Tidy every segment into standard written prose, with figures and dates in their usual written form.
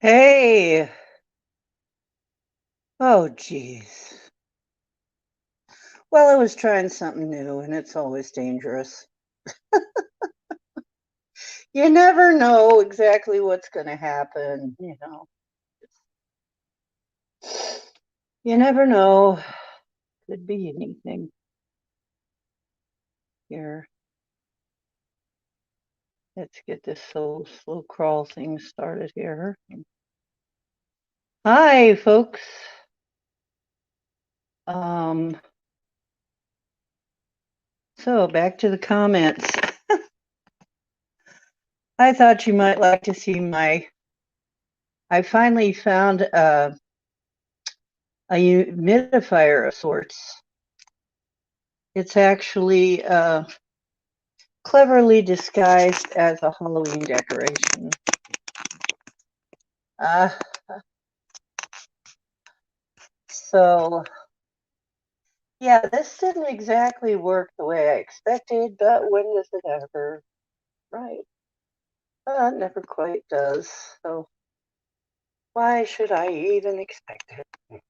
Hey. Oh, geez. Well, I was trying something new, and it's always dangerous. You never know exactly what's going to happen. You never know. Could be anything here. Let's get this slow crawl thing started here. Hi, folks. So back to the comments. I thought you might like to see I finally found a humidifier of sorts. It's actually cleverly disguised as a Halloween decoration. So, yeah, this didn't exactly work the way I expected, but when does it ever? Right. It never quite does. So, why should I even expect it?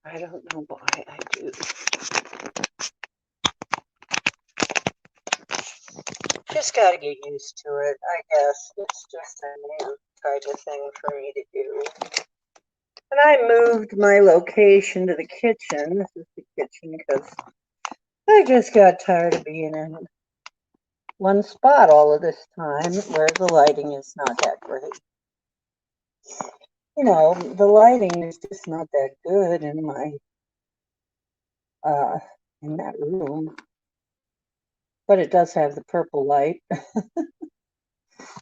I don't know why I do. Just gotta get used to it, I guess. It's just a new kind of thing for me to do. And I moved my location to the kitchen. This is the kitchen because I just got tired of being in one spot all of this time where the lighting is not that great. The lighting is just not that good in in that room. But it does have the purple light.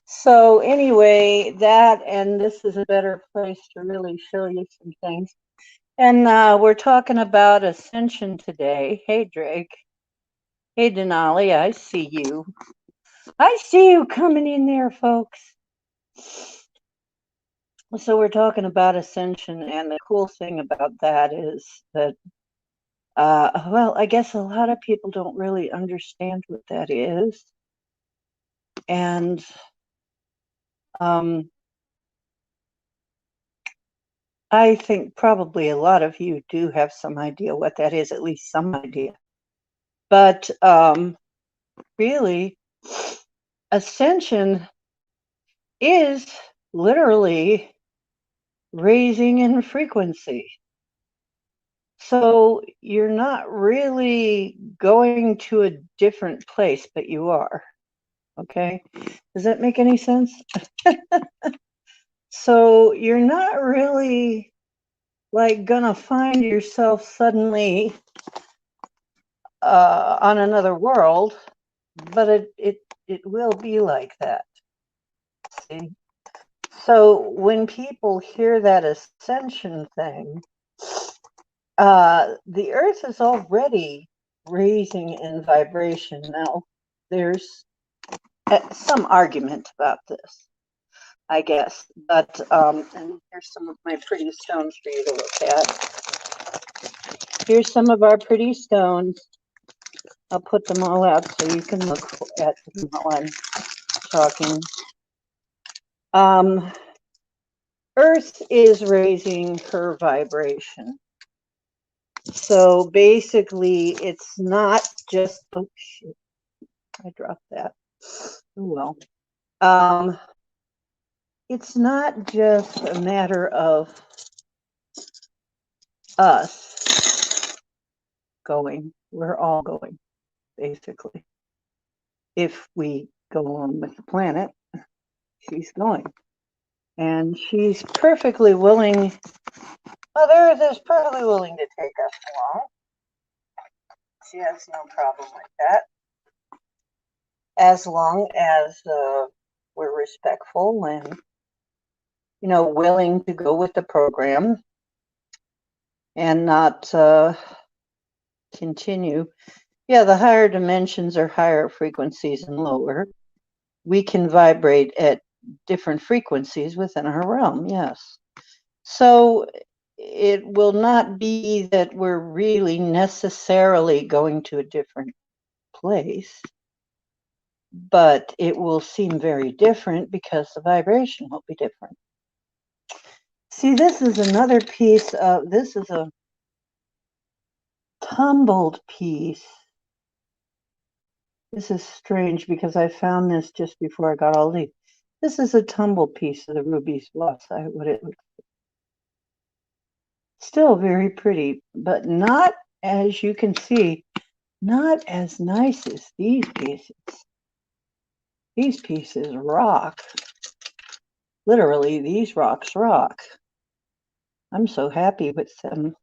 So anyway, and this is a better place to really show you some things. And we're talking about Ascension today. Hey, Drake. Hey, Denali, I see you. I see you coming in there, folks. So we're talking about Ascension, and the cool thing about that is that, well, I guess a lot of people don't really understand what that is. And I think probably a lot of you do have some idea what that is, at least some idea. But really, Ascension is literally raising in frequency. So you're not really going to a different place, but you are. Okay? Does that make any sense? So you're not really like gonna find yourself suddenly on another world, but it will be like that. See? So when people hear that ascension thing, the earth is already raising in vibration. Now, there's some argument about this, I guess. But, and here's some of my pretty stones for you to look at. Here's some of our pretty stones. I'll put them all out so you can look at them while I'm talking. Earth is raising her vibration. So basically, it's not just, oh shit, I dropped that. Oh well. It's not just a matter of us going. We're all going, basically. If we go along with the planet, she's going. And she's perfectly willing, well, the Earth is perfectly willing to take us along. She has no problem with that. As long as we're respectful and, willing to go with the program and not continue. Yeah, the higher dimensions are higher frequencies and lower. We can vibrate at different frequencies within our realm, yes. So it will not be that we're really necessarily going to a different place. but it will seem very different because the vibration will be different. See, this is another piece of, this is a tumbled piece. This is strange because I found this just before I got all these. This is a tumbled piece of the ruby glossite, what it looks like. Still very pretty, but not, as you can see, not as nice as these pieces. These pieces rock. Literally, these rocks rock. I'm so happy with them.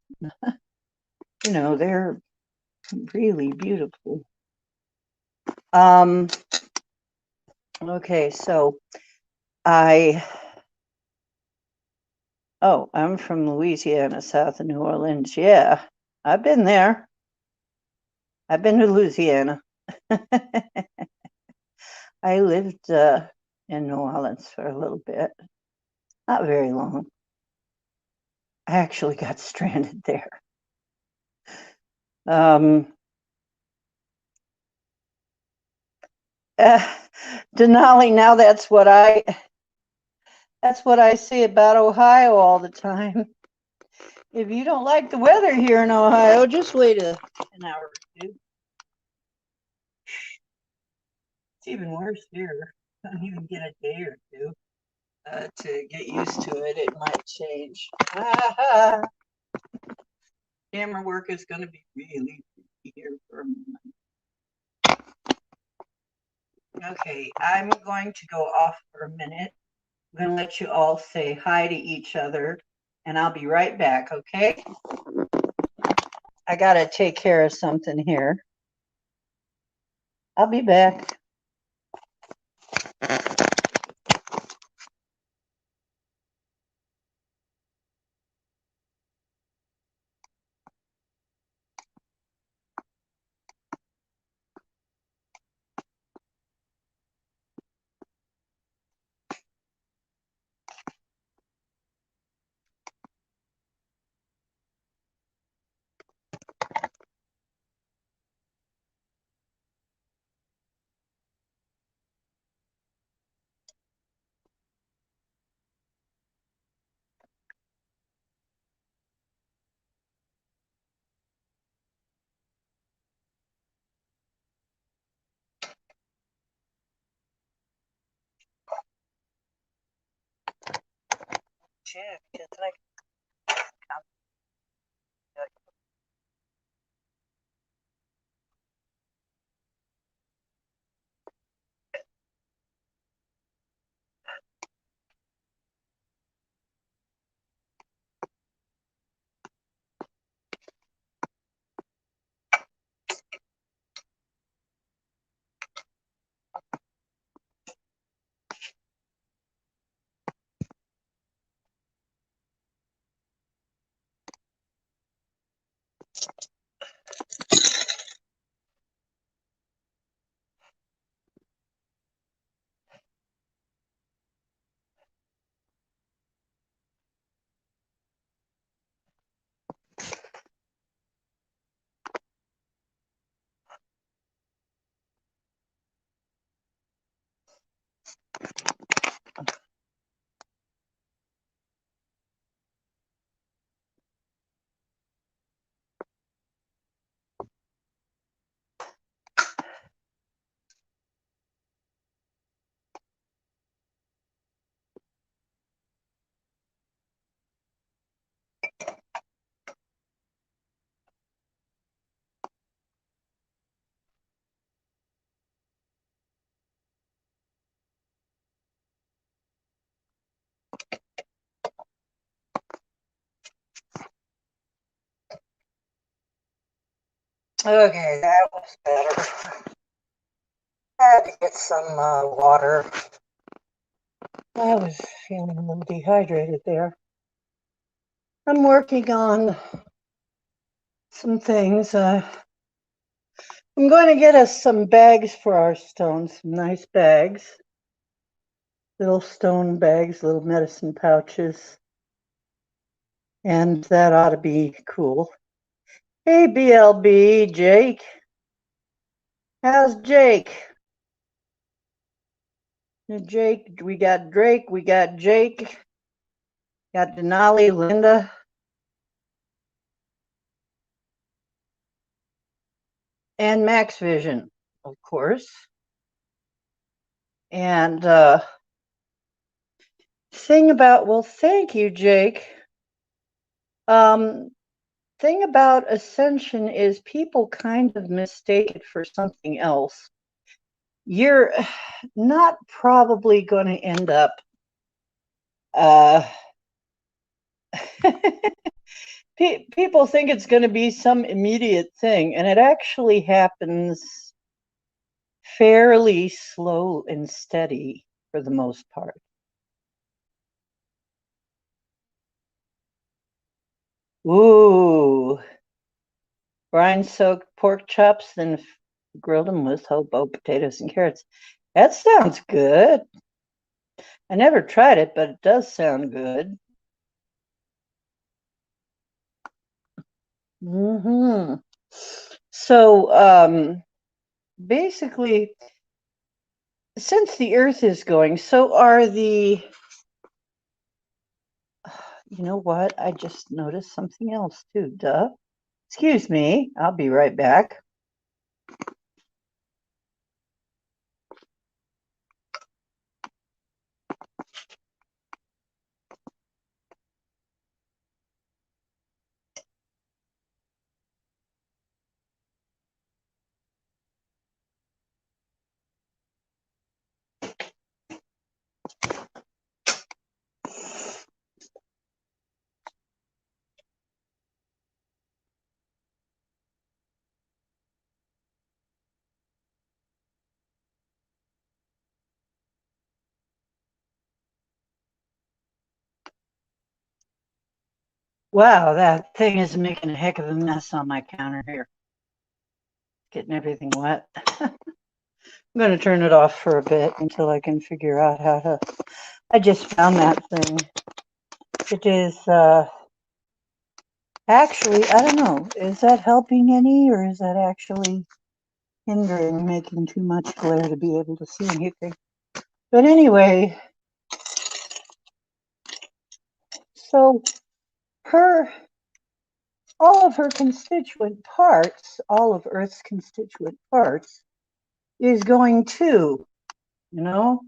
You know, they're really beautiful. Okay, so I'm from Louisiana, south of New Orleans. Yeah, I've been there. I've been to Louisiana. I lived in New Orleans for a little bit, not very long. I actually got stranded there. Denali, now that's what I say about Ohio all the time. If you don't like the weather here in Ohio, just wait an hour or two. It's even worse here. I don't even get a day or two to get used to it. It might change. Camera work is going to be really here for a moment. Okay, I'm going to go off for a minute. I'm going to let you all say hi to each other, and I'll be right back, okay? I got to take care of something here. I'll be back. Check, it's like okay, that was better. I had to get some water. I was feeling a little dehydrated there. I'm working on some things. I'm going to get us some bags for our stones, some nice bags. Little stone bags, little medicine pouches. And that ought to be cool. Hey, BLB, Jake. How's Jake? Jake, we got Drake, we got Jake, got Denali, Linda. And Max Vision, of course. And thing about, well, thank you, Jake. Thing about Ascension is people kind of mistake it for something else. You're not probably going to end up people think it's going to be some immediate thing, and it actually happens fairly slow and steady for the most part. Ooh, brine-soaked pork chops, then grilled them with hobo, potatoes, and carrots. That sounds good. I never tried it, but it does sound good. Mm-hmm. So, basically, since the Earth is going, so are the... You know what? I just noticed something else too. Duh. Excuse me. I'll be right back. Wow, that thing is making a heck of a mess on my counter here. Getting everything wet. I'm going to turn it off for a bit until I can figure out how to... I just found that thing. It is actually, I don't know, is that helping any, or is that actually hindering, making too much glare to be able to see anything? But anyway, so all of her constituent parts, all of Earth's constituent parts, is going to, you know.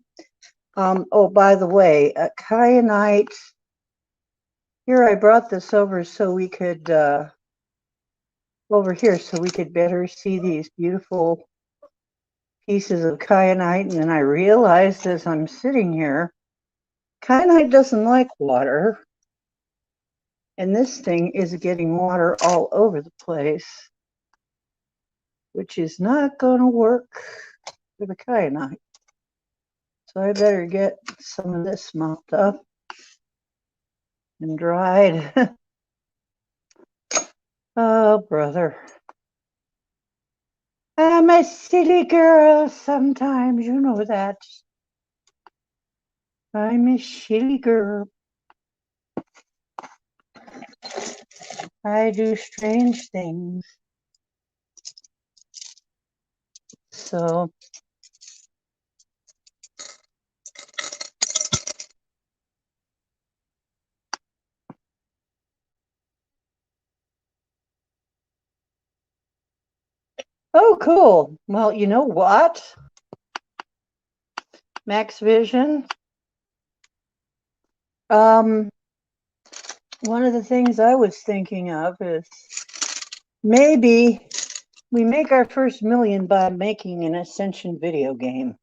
Oh, by the way, kyanite. Here, I brought this over so we could over here so we could better see these beautiful pieces of kyanite. And then I realized as I'm sitting here, kyanite doesn't like water, and this thing is getting water all over the place, which is not going to work for the kyanite. So I better get some of this mopped up and dried. Oh, brother. I'm a silly girl sometimes, you know that. I'm a silly girl. I do strange things. So, oh, cool. Well, you know what? Max Vision. One of the things I was thinking of is maybe we make our first million by making an Ascension video game.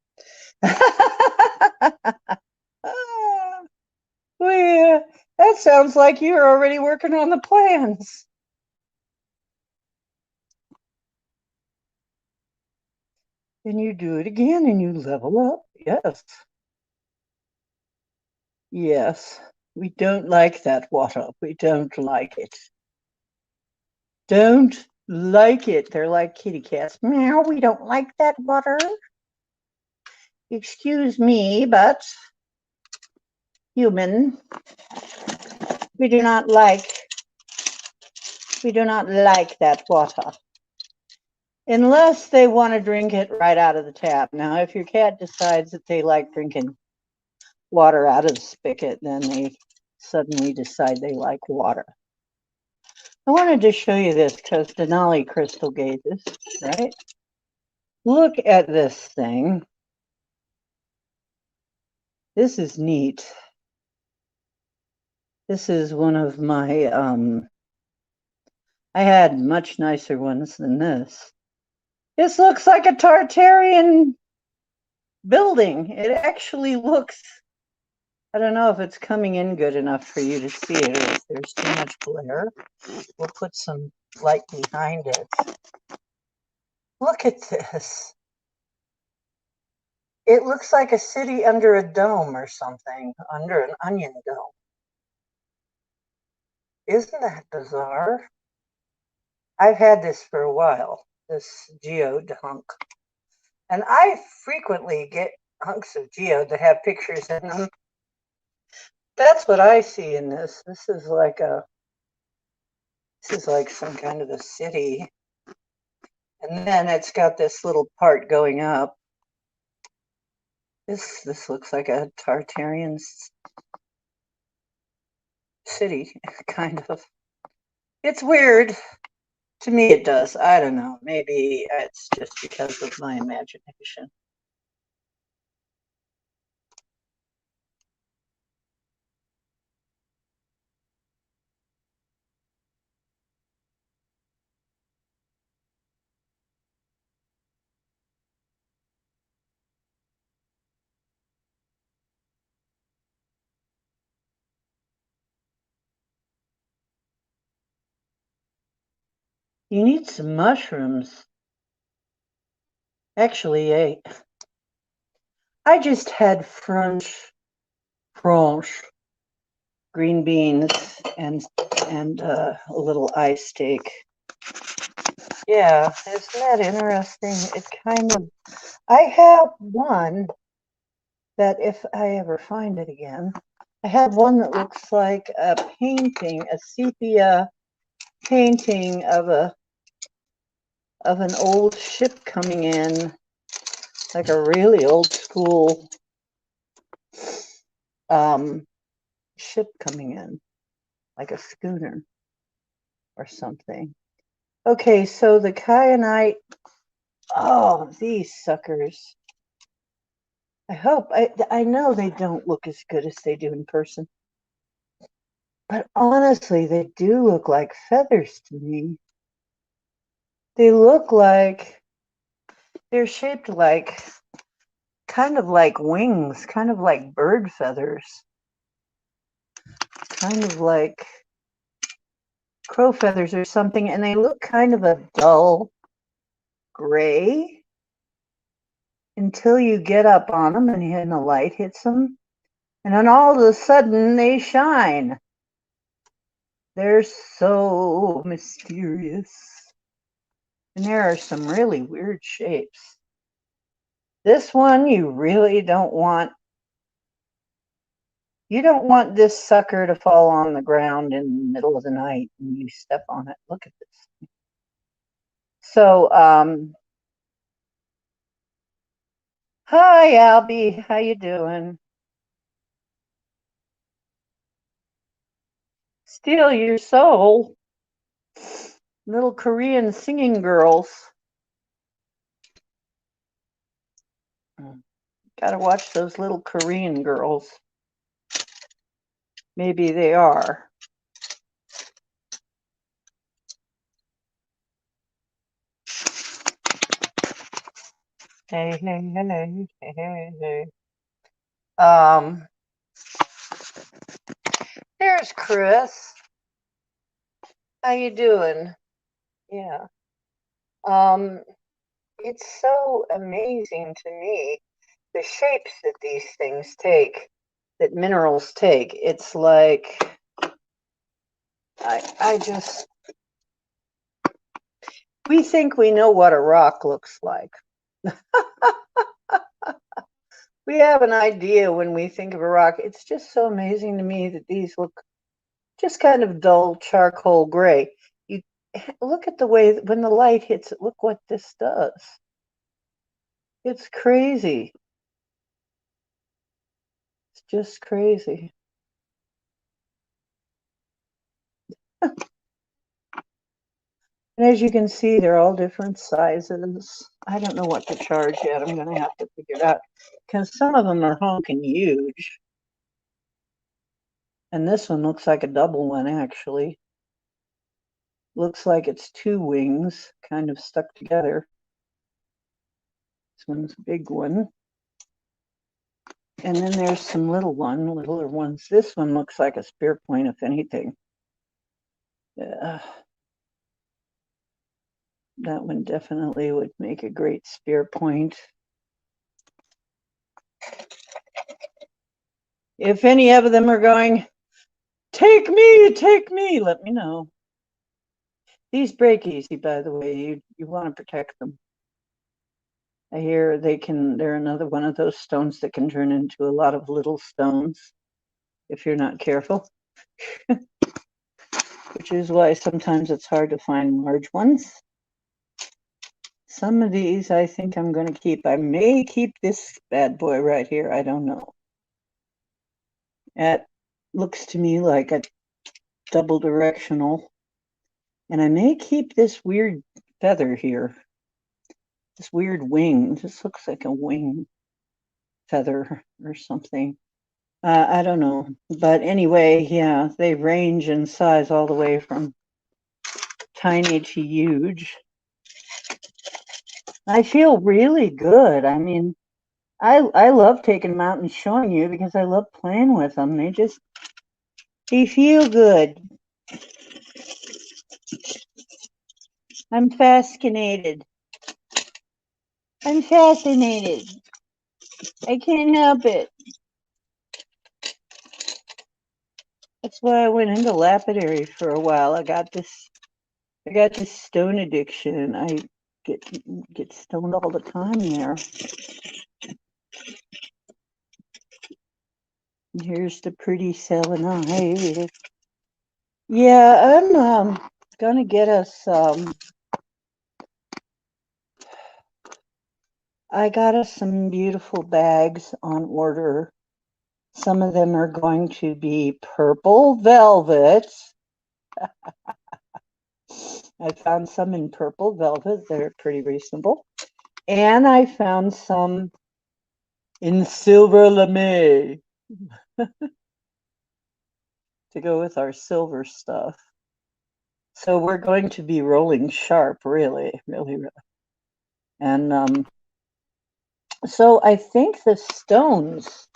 Well, that sounds like you're already working on the plans. And you do it again and you level up. Yes. Yes. We don't like that water. We don't like it. Don't like it. They're like kitty cats. Meow, we don't like that water. Excuse me, but human, we do not like that water. unless they want to drink it right out of the tap. Now, if your cat decides that they like drinking water out of the spigot, then they suddenly decide they like water. I wanted to show you this because Denali crystal gazes, right? Look at this thing. This is neat. This is one of my, I had much nicer ones than this. This looks like a Tartarian building. It actually looks, I don't know if it's coming in good enough for you to see it or if there's too much glare. We'll put some light behind it. Look at this. It looks like a city under a dome or something, under an onion dome. Isn't that bizarre? I've had this for a while, this geode hunk. And I frequently get hunks of geode that have pictures in them. That's what I see in this. This is like some kind of a city. And then it's got this little part going up. This looks like a Tartarian city, kind of. It's weird. To me, it does. I don't know. Maybe it's just because of my imagination. You need some mushrooms. Actually, I just had French green beans and a little ice steak. Yeah, isn't that interesting? It kind of, I have one that if I ever find it again, I have one that looks like a painting, a sepia painting of an old ship coming in, like a really old school ship coming in, like a schooner or something. Okay, so the kyanite, oh, these suckers. I know they don't look as good as they do in person. But honestly, they do look like feathers to me. They look like, they're shaped like, kind of like wings, kind of like bird feathers. Kind of like crow feathers or something, and they look kind of a dull gray until you get up on them and the light hits them, and then all of a sudden they shine. They're so mysterious, and there are some really weird shapes. This one you really don't want. You don't want this sucker to fall on the ground in the middle of the night and you step on it. Look at this. So, hi, Albie. How you doing? Steal your soul. Little Korean singing girls. Gotta watch those little Korean girls. Maybe they are. Hey, hey, hey, hey, hey. There's Chris. How you doing? Yeah. It's so amazing to me, the shapes that these things take, that minerals take. It's like, we think we know what a rock looks like. We have an idea when we think of a rock. It's just so amazing to me that these look just kind of dull charcoal gray. look at the way when the light hits it, look what this does. It's crazy. It's just crazy. And as you can see, they're all different sizes. I don't know what to charge yet. I'm going to have to figure it out because some of them are honking huge. And this one looks like a double one, actually. Looks like it's two wings kind of stuck together. This one's a big one. And then there's some littler ones. This one looks like a spear point, if anything. That one definitely would make a great spear point. If any of them are going, take me, let me know. These break easy, by the way. You want to protect them. I hear they're another one of those stones that can turn into a lot of little stones if you're not careful. Which is why sometimes it's hard to find large ones. Some of these I think I'm going to keep. I may keep this bad boy right here. I don't know. It looks to me like a double directional. And I may keep this weird feather here. This weird wing. This looks like a wing feather or something. I don't know. But anyway, yeah, they range in size all the way from tiny to huge. I feel really good. I mean, I love taking them out and showing you because I love playing with them. They feel good. I'm fascinated. I'm fascinated. I can't help it. That's why I went into lapidary for a while. I got this stone addiction. I get stoned all the time there. Here's the pretty selenite. Yeah, I'm gonna get us I got us some beautiful bags on order. Some of them are going to be purple velvet. I found some in purple velvet that are pretty reasonable. And I found some in silver lame to go with our silver stuff. So we're going to be rolling sharp, really, really, really. And so I think the stones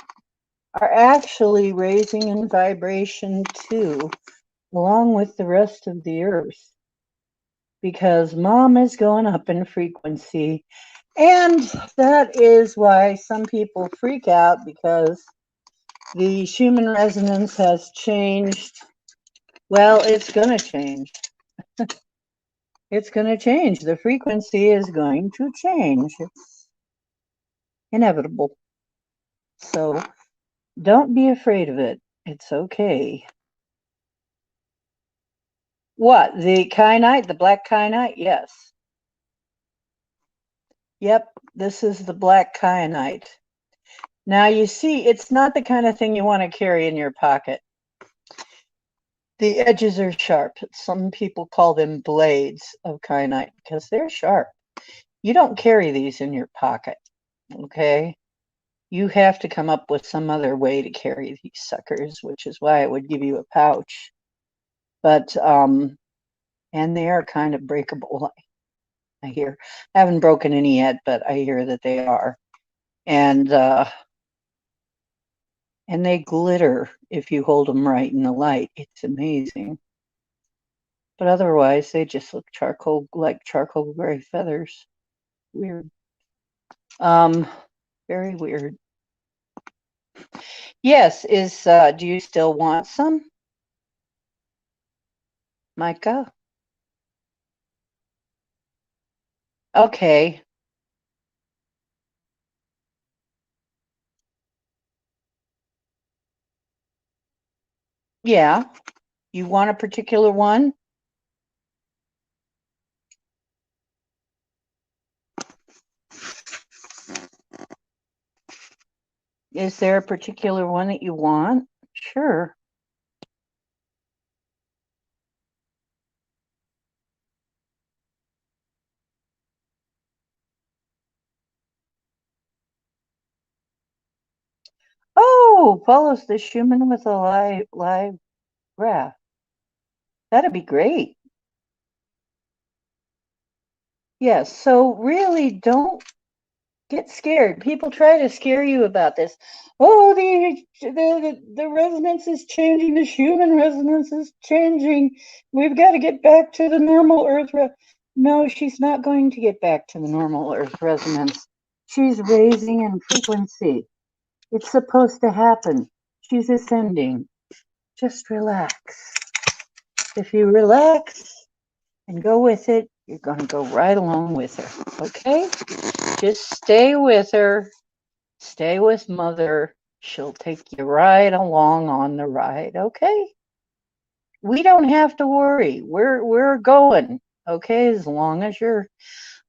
are actually raising in vibration too, along with the rest of the earth, because mom is going up in frequency. And that is why some people freak out, because the Schumann resonance has changed. Well, it's going to change. It's going to change. The frequency is going to change. It's inevitable. So don't be afraid of it. It's okay. What? The kyanite? The black kyanite? Yes. Yep, this is the black kyanite. Now you see, it's not the kind of thing you want to carry in your pocket. The edges are sharp. Some people call them blades of kyanite because they're sharp. You don't carry these in your pocket, okay? You have to come up with some other way to carry these suckers, which is why I would give you a pouch. But, and they are kind of breakable, I hear. I haven't broken any yet, but I hear that they are. And they glitter if you hold them right in the light. It's amazing. But otherwise, they just look like charcoal gray feathers. Weird. Very weird. Yes, do you still want some, Micah? Okay. Yeah. You want a particular one? Is there a particular one that you want? Sure. Oh, follows the Schumann with a live graph. That'd be great. Yes, so really don't get scared. People try to scare you about this. Oh, the resonance is changing. The Schumann resonance is changing. We've got to get back to the normal Earth. No, she's not going to get back to the normal Earth resonance. She's raising in frequency. It's supposed to happen. She's ascending. Just relax. If you relax and go with it, you're going to go right along with her. Okay? Just stay with her. Stay with Mother. She'll take you right along on the ride. Okay? We don't have to worry. We're going. Okay? As long as you're.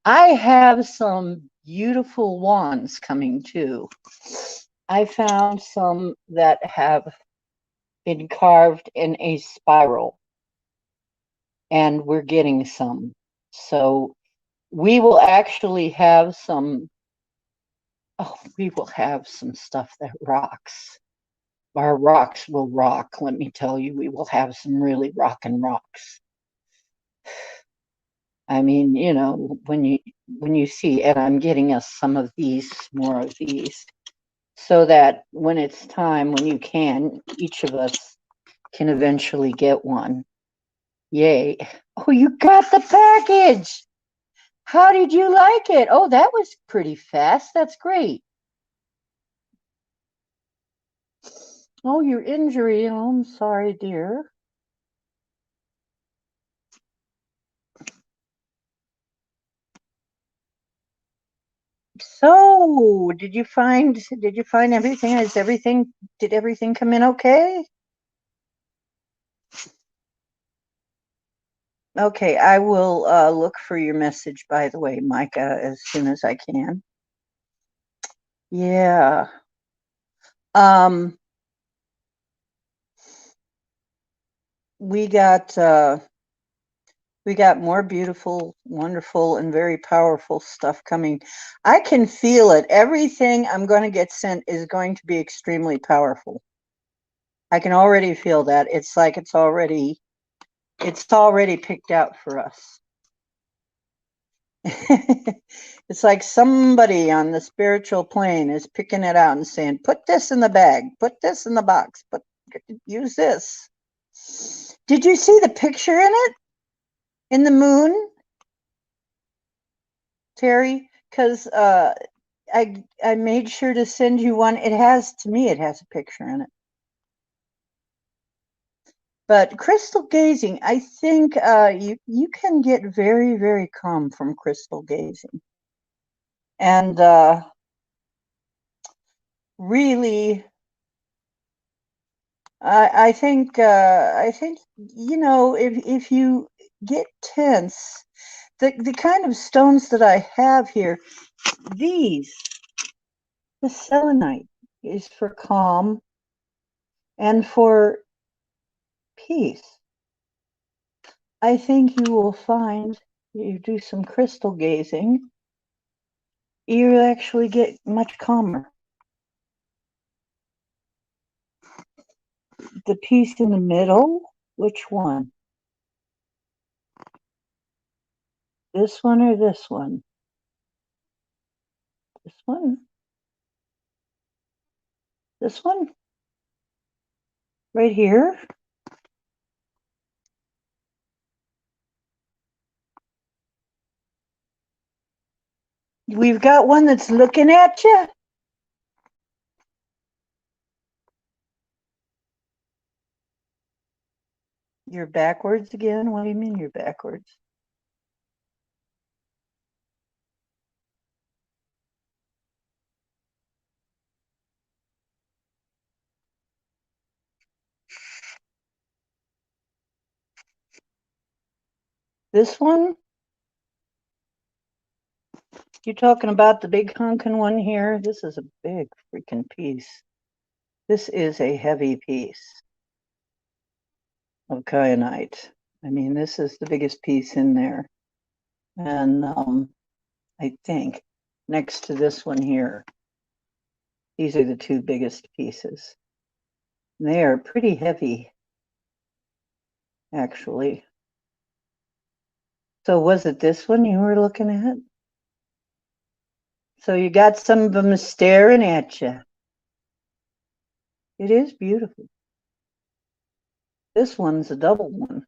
I have some beautiful wands coming too. I found some that have been carved in a spiral, and we're getting some. So we will actually have some. Oh, we will have some stuff that rocks. Our rocks will rock. Let me tell you, we will have some really rockin' rocks. I mean, you know, when you see, and I'm getting us some of these, more of these, so that when it's time, when you can, each of us can eventually get one. Yay. Oh, you got the package. How did you like it? Oh, that was pretty fast. That's great. Oh, your injury. Oh, I'm sorry, dear. So, did you find everything? Did everything come in okay? Okay, I will look for your message, by the way, Micah, as soon as I can. Yeah. Um, we got more beautiful, wonderful, and very powerful stuff coming. I can feel it. Everything I'm going to get sent is going to be extremely powerful. I can already feel that. It's like it's already picked out for us. It's like somebody on the spiritual plane is picking it out and saying, put this in the bag, put this in the box, use this. Did you see the picture in it? In the moon? Terry? Because I made sure to send you one. It has a picture in it. But crystal gazing, I think you can get very, very calm from crystal gazing. And really, I think you know, if you get tense, the kind of stones that I have here, the selenite is for calm and for peace. I think you will find you do some crystal gazing, you actually get much calmer. The piece in the middle, which one? This one or this one? This one? This one? Right here? We've got one that's looking at you. You're backwards again? What do you mean you're backwards? This one? You talking about the big honkin' one here? This is a big freaking piece. This is a heavy piece of kyanite. I mean, this is the biggest piece in there. And I think next to this one here, these are the two biggest pieces. And they are pretty heavy, actually. So was it this one you were looking at? So you got some of them staring at you. It is beautiful. This one's a double one.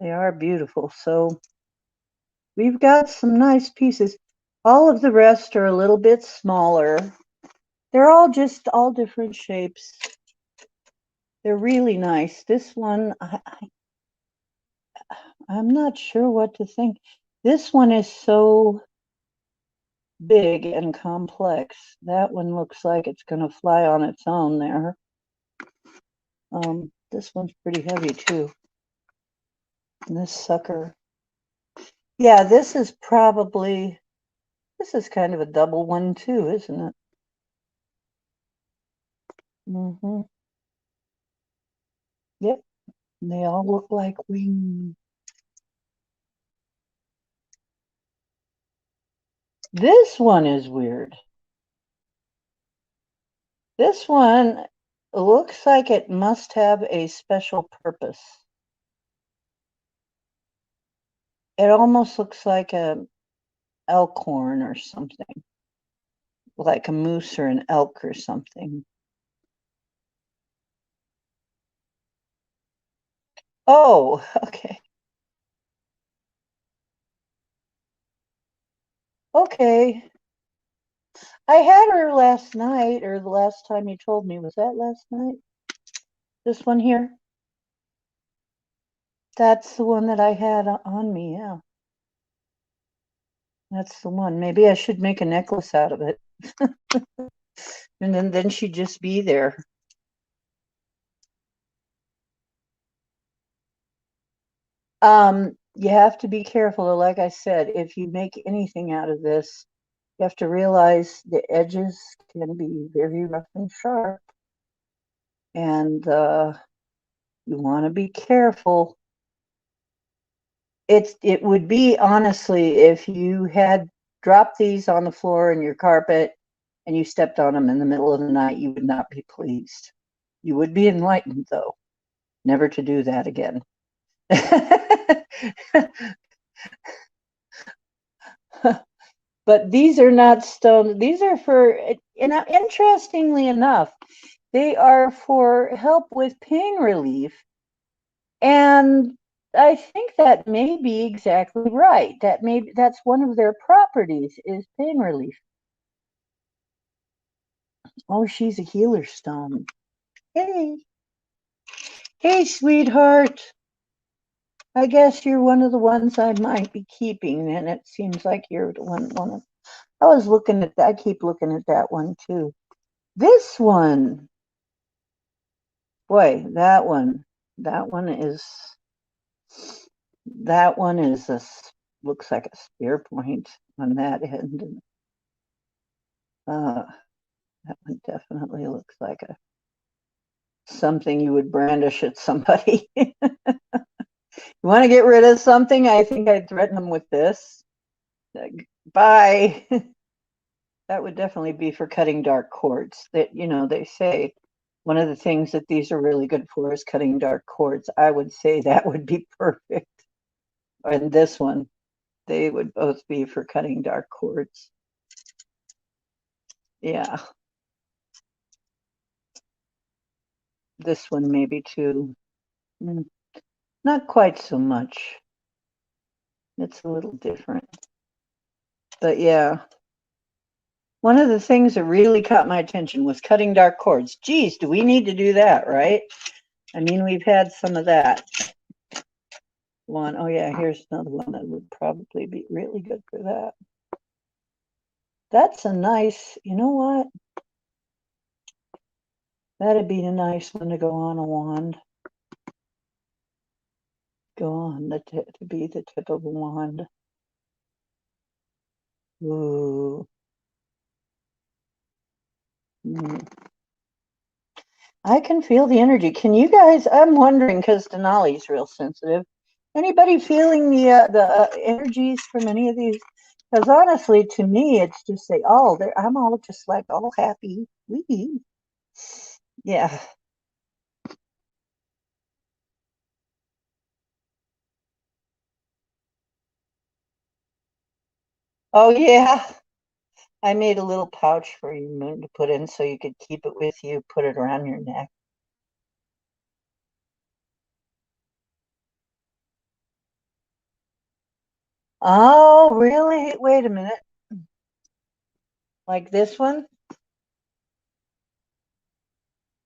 They are beautiful. So we've got some nice pieces. All of the rest are a little bit smaller. They're all just all different shapes. They're really nice. This one, I'm not sure what to think. This one is so big and complex. That one looks like it's going to fly on its own there. This one's pretty heavy too. And this sucker. Yeah, this is kind of a double one too, isn't it? Mm-hmm. Yep. And they all look like wings. This one is weird. This one looks like it must have a special purpose. It almost looks like a elk horn or something, like a moose or an elk or something. Oh, okay. Okay. I had her last night, or the last time you told me. Was that last night? This one here? That's the one that I had on me, yeah. That's the one. Maybe I should make a necklace out of it. And then she'd just be there. You have to be careful. Like I said, if you make anything out of this, you have to realize the edges can be very rough and sharp. And you want to be careful. It would be, honestly, if you had dropped these on the floor in your carpet and you stepped on them in the middle of the night, you would not be pleased. You would be enlightened, though, never to do that again. But these are not stone. These are for, interestingly enough, they are for help with pain relief. And I think that may be exactly right. That's one of their properties, is pain relief. Oh, she's a healer stone. Hey. Hey, sweetheart. I guess you're one of the ones I might be keeping, and it seems like you're the one of, I was looking at that. I keep looking at that one too. This one, boy, that one is looks like a spear point on that end. That one definitely looks like something you would brandish at somebody. You want to get rid of something? I think I'd threaten them with this. Bye. That would definitely be for cutting dark cords. That, they say one of the things that these are really good for is cutting dark cords. I would say that would be perfect. And this one, they would both be for cutting dark cords. Yeah. This one maybe too. Not quite so much. It's a little different. But yeah. One of the things that really caught my attention was cutting dark cords. Geez, do we need to do that, right? I mean, we've had some of that. One, oh yeah, here's another one that would probably be really good for that. That's a nice, you know what? That'd be a nice one to go on a wand. go on to be the tip of a wand. Ooh. I can feel the energy. Can you guys? I'm wondering because Denali's real sensitive. Anybody feeling the energies from any of these? Because honestly, to me, it's just I'm all just like all happy. Wee. Yeah. Oh yeah. I made a little pouch for you, Moon, to put in so you could keep it with you. Put it around your neck. Oh, really? Wait a minute. Like this one?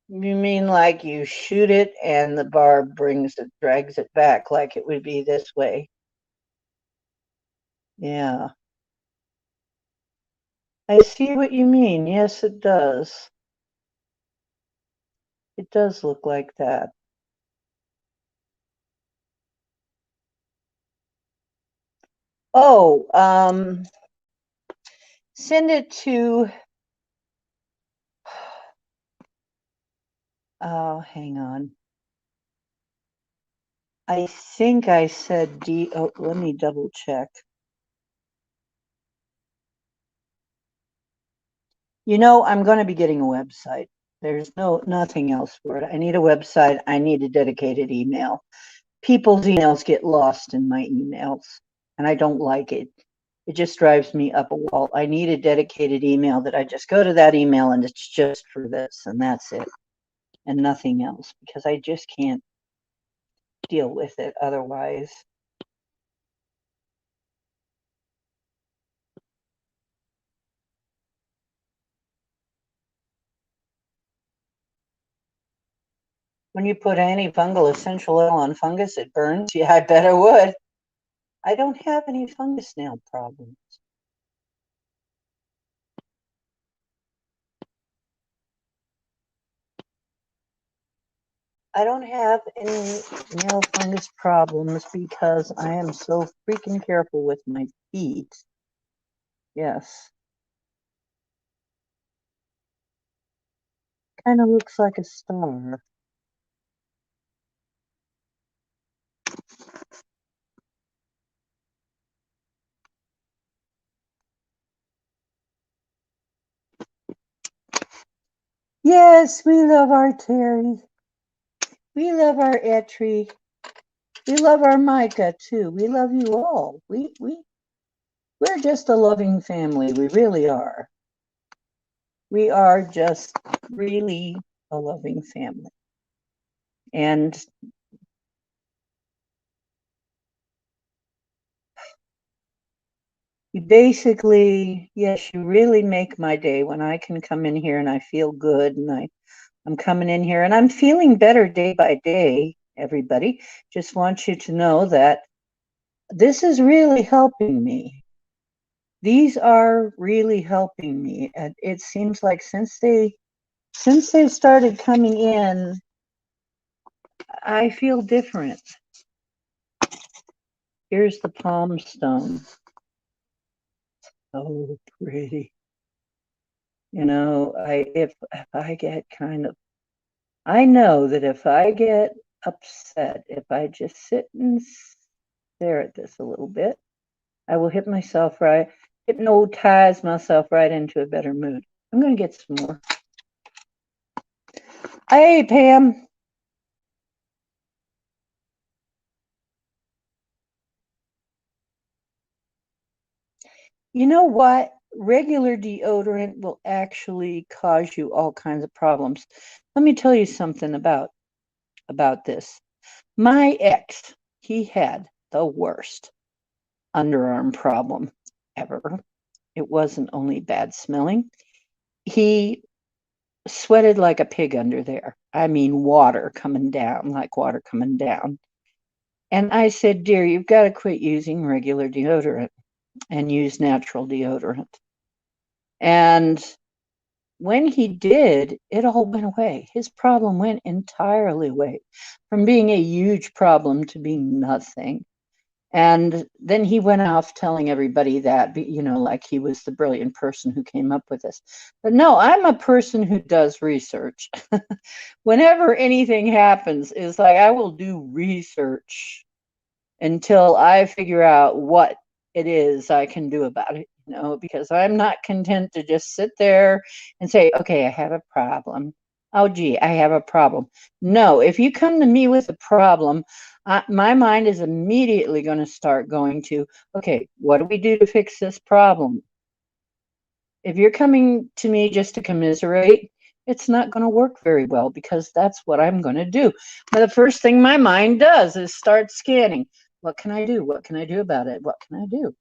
You mean like you shoot it and the barb drags it back like it would be this way? Yeah. I see what you mean. Yes, it does. It does look like that. Oh, send it to, oh, hang on. I think I said let me double check. You know, I'm going to be getting a website. There's nothing else for it. I need a website. I need a dedicated email. People's emails get lost in my emails, and I don't like it. It just drives me up a wall. I need a dedicated email that I just go to that email and it's just for this, and that's it, and nothing else, because I just can't deal with it otherwise. When you put antifungal essential oil on fungus, it burns. Yeah, I bet it would. I don't have any fungus nail problems. I don't have any nail fungus problems because I am so freaking careful with my feet. Yes. Kind of looks like a star. Yes, we love our Terry. We love our Etri. We love our Micah too. We love you all. We're just a loving family. We really are. We are just really a loving family. And you basically, yes, you really make my day when I can come in here and I feel good and I'm coming in here and I'm feeling better day by day, everybody. Just want you to know that this is really helping me. These are really helping me. And it seems like since they started coming in, I feel different. Here's the palm stone. So pretty. You know, if I get kind of, I know that if I get upset, if I just sit and stare at this a little bit, I will hypnotize myself right into a better mood. I'm going to get some more. Hey, Pam. You know what? Regular deodorant will actually cause you all kinds of problems. Let me tell you something about this. My ex, he had the worst underarm problem ever. It wasn't only bad smelling. He sweated like a pig under there. I mean, water coming down, like water coming down. And I said, dear, you've got to quit using regular deodorant and use natural deodorant. And when he did, it all went away. His problem went entirely away, from being a huge problem to being nothing. And then he went off telling everybody that, like he was the brilliant person who came up with this. But no, I'm a person who does research. Whenever anything happens, it's like I will do research until I figure out what it is I can do about it, because I'm not content to just sit there and say, okay, I have a problem. Oh, gee, I have a problem. No, if you come to me with a problem, my mind is immediately going to start going to, okay, what do we do to fix this problem? If you're coming to me just to commiserate, it's not going to work very well, because that's what I'm going to do. But the first thing my mind does is start scanning. What can I do? What can I do about it? What can I do?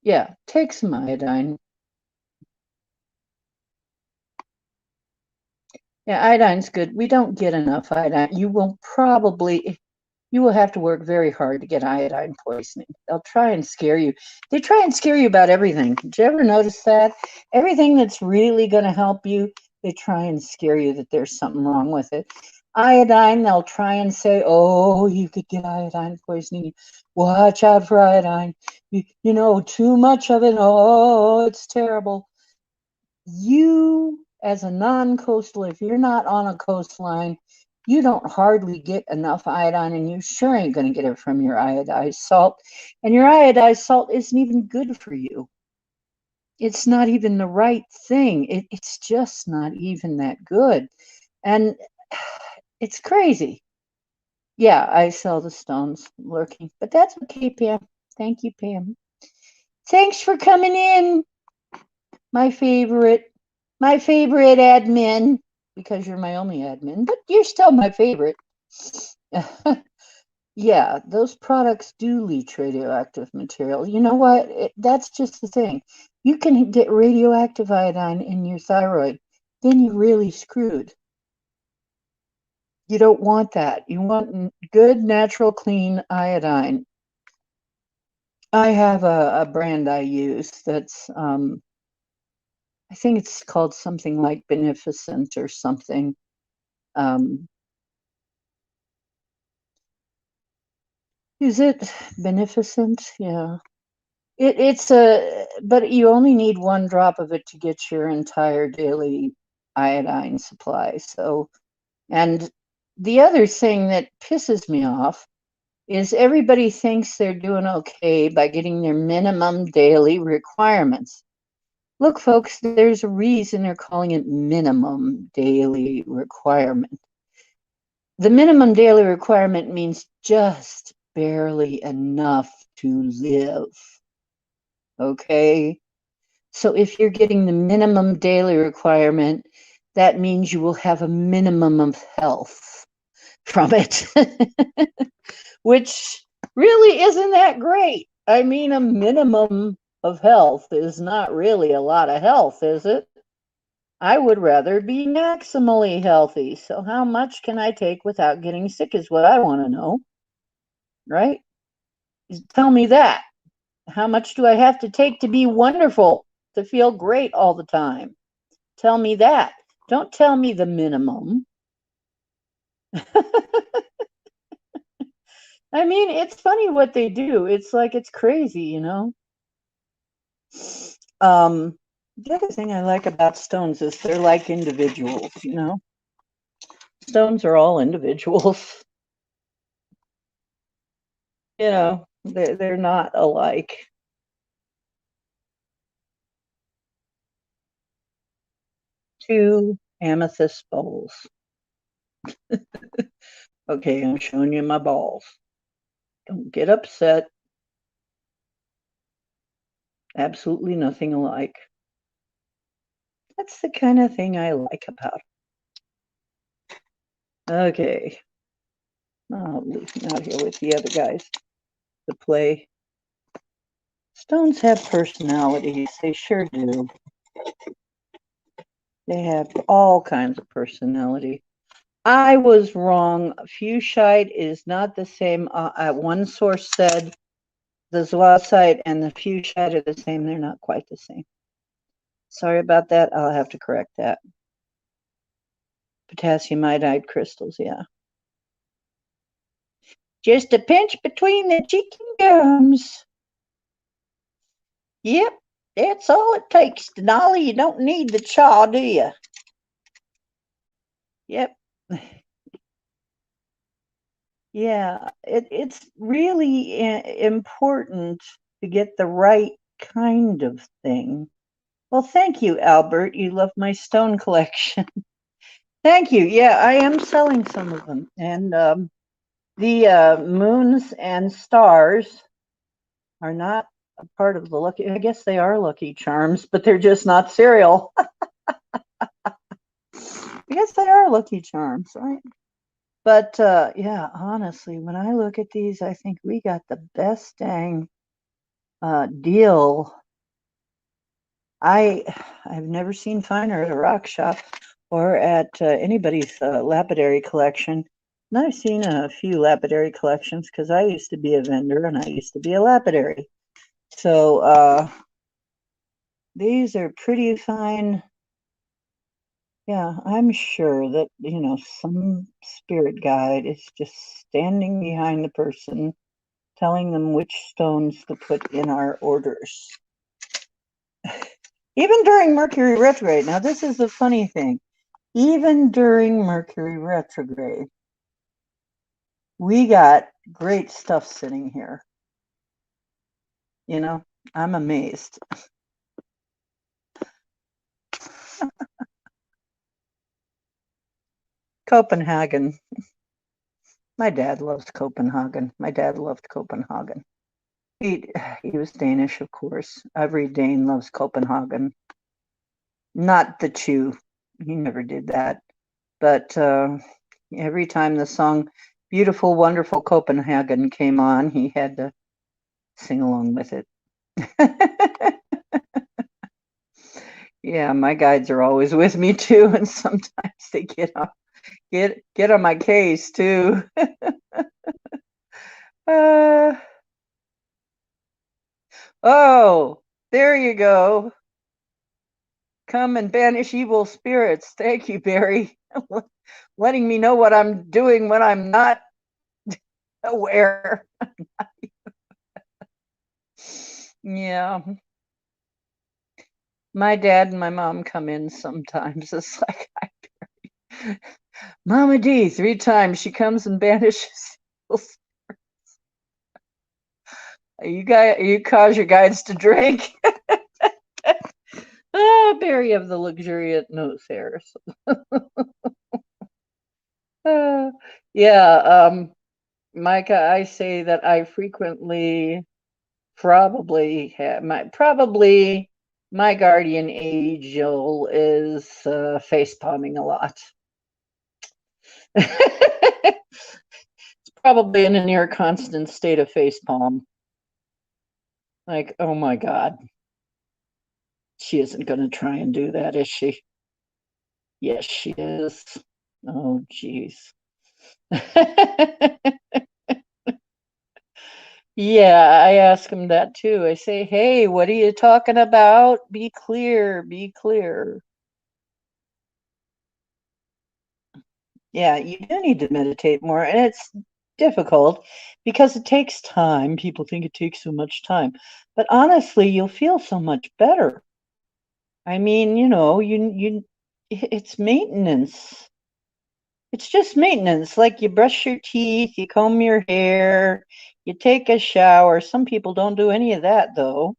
Yeah, take some iodine. Yeah, iodine's good. We don't get enough iodine. You will have to work very hard to get iodine poisoning. They'll try and scare you. They try and scare you about everything. Did you ever notice that? Everything that's really going to help you, they try and scare you that there's something wrong with it. Iodine, they'll try and say, oh, you could get iodine poisoning. Watch out for iodine. Too much of it. Oh, it's terrible. You, as a non-coastal, if you're not on a coastline, you don't hardly get enough iodine, and you sure ain't going to get it from your iodized salt. And your iodized salt isn't even good for you. It's not even the right thing. It's just not even that good. And it's crazy. Yeah, I sell the stones lurking, but that's okay, Pam. Thank you, Pam. Thanks for coming in, my favorite admin, because you're my only admin, but you're still my favorite. Yeah, those products do leach radioactive material. You know what? That's just the thing. You can get radioactive iodine in your thyroid, then you're really screwed. You don't want that. You want good, natural, clean iodine. I have a brand I use that's, I think it's called something like Beneficent or something. Is it Beneficent? Yeah. But you only need 1 drop of it to get your entire daily iodine supply. So, and the other thing that pisses me off is everybody thinks they're doing okay by getting their minimum daily requirements. Look, folks, there's a reason they're calling it minimum daily requirement. The minimum daily requirement means just barely enough to live. Okay? So if you're getting the minimum daily requirement, that means you will have a minimum of health from it, which really isn't that great. I mean, a minimum of health is not really a lot of health, is it? I would rather be maximally healthy. So how much can I take without getting sick is what I want to know, right? Tell me that. How much do I have to take to be wonderful, to feel great all the time? Tell me that. Don't tell me the minimum. I mean, it's funny what they do. It's like, it's crazy, The other thing I like about stones is they're like individuals, Stones are all individuals. They're not alike. Two amethyst bowls. Okay, I'm showing you my balls. Don't get upset. Absolutely nothing alike. That's the kind of thing I like about it. Okay. I'll leave them out here with the other guys to play. Stones have personalities. They sure do. They have all kinds of personality. I was wrong. Fuchsite is not the same. One source said the zoisite and the fuchsite are the same. They're not quite the same. Sorry about that. I'll have to correct that. Potassium iodide crystals, yeah. Just a pinch between the chicken gums. Yep, that's all it takes, Denali. You don't need the chaw, do you? Yep. Yeah, it's really important to get the right kind of thing. Well, thank you, Albert. You love my stone collection. Thank you. Yeah, I am selling some of them. And the moons and stars are not a part of the lucky, I guess they are Lucky Charms, but they're just not cereal. I guess they are Lucky Charms, right? But yeah, honestly, when I look at these, I think we got the best dang deal. I've never seen finer at a rock shop or at anybody's lapidary collection. And I've seen a few lapidary collections because I used to be a vendor and I used to be a lapidary. So these are pretty fine. Yeah, I'm sure that, you know, some spirit guide is just standing behind the person, telling them which stones to put in our orders. Even during Mercury retrograde. Now, this is the funny thing. Even during Mercury retrograde, we got great stuff sitting here. You know, I'm amazed. Copenhagen. My dad loves Copenhagen. My dad loved Copenhagen. He was Danish, of course. Every Dane loves Copenhagen. Not the chew. He never did that. But every time the song Beautiful, Wonderful Copenhagen came on, he had to sing along with it. Yeah, my guides are always with me too, and sometimes they get on my case too. Oh, there you go. Come and banish evil spirits. Thank you, Barry. Letting me know what I'm doing when I'm not aware. Yeah. My dad and my mom come in sometimes. It's like, Mama D, 3 times she comes and banishes. You cause your guides to drink. Barry of the luxuriant nose hairs. Yeah, Micah, I say that I frequently probably have my guardian angel is face palming a lot. It's probably in a near constant state of face palm. Like, oh my God. She isn't going to try and do that, is she? Yes, she is. Oh, geez. Yeah, I ask him that too. I say, hey, what are you talking about? Be clear, be clear. Yeah, you do need to meditate more, and it's difficult because it takes time. People think it takes so much time, but honestly, you'll feel so much better. I mean, you know, it's maintenance. It's just maintenance. Like you brush your teeth, you comb your hair, you take a shower. Some people don't do any of that though.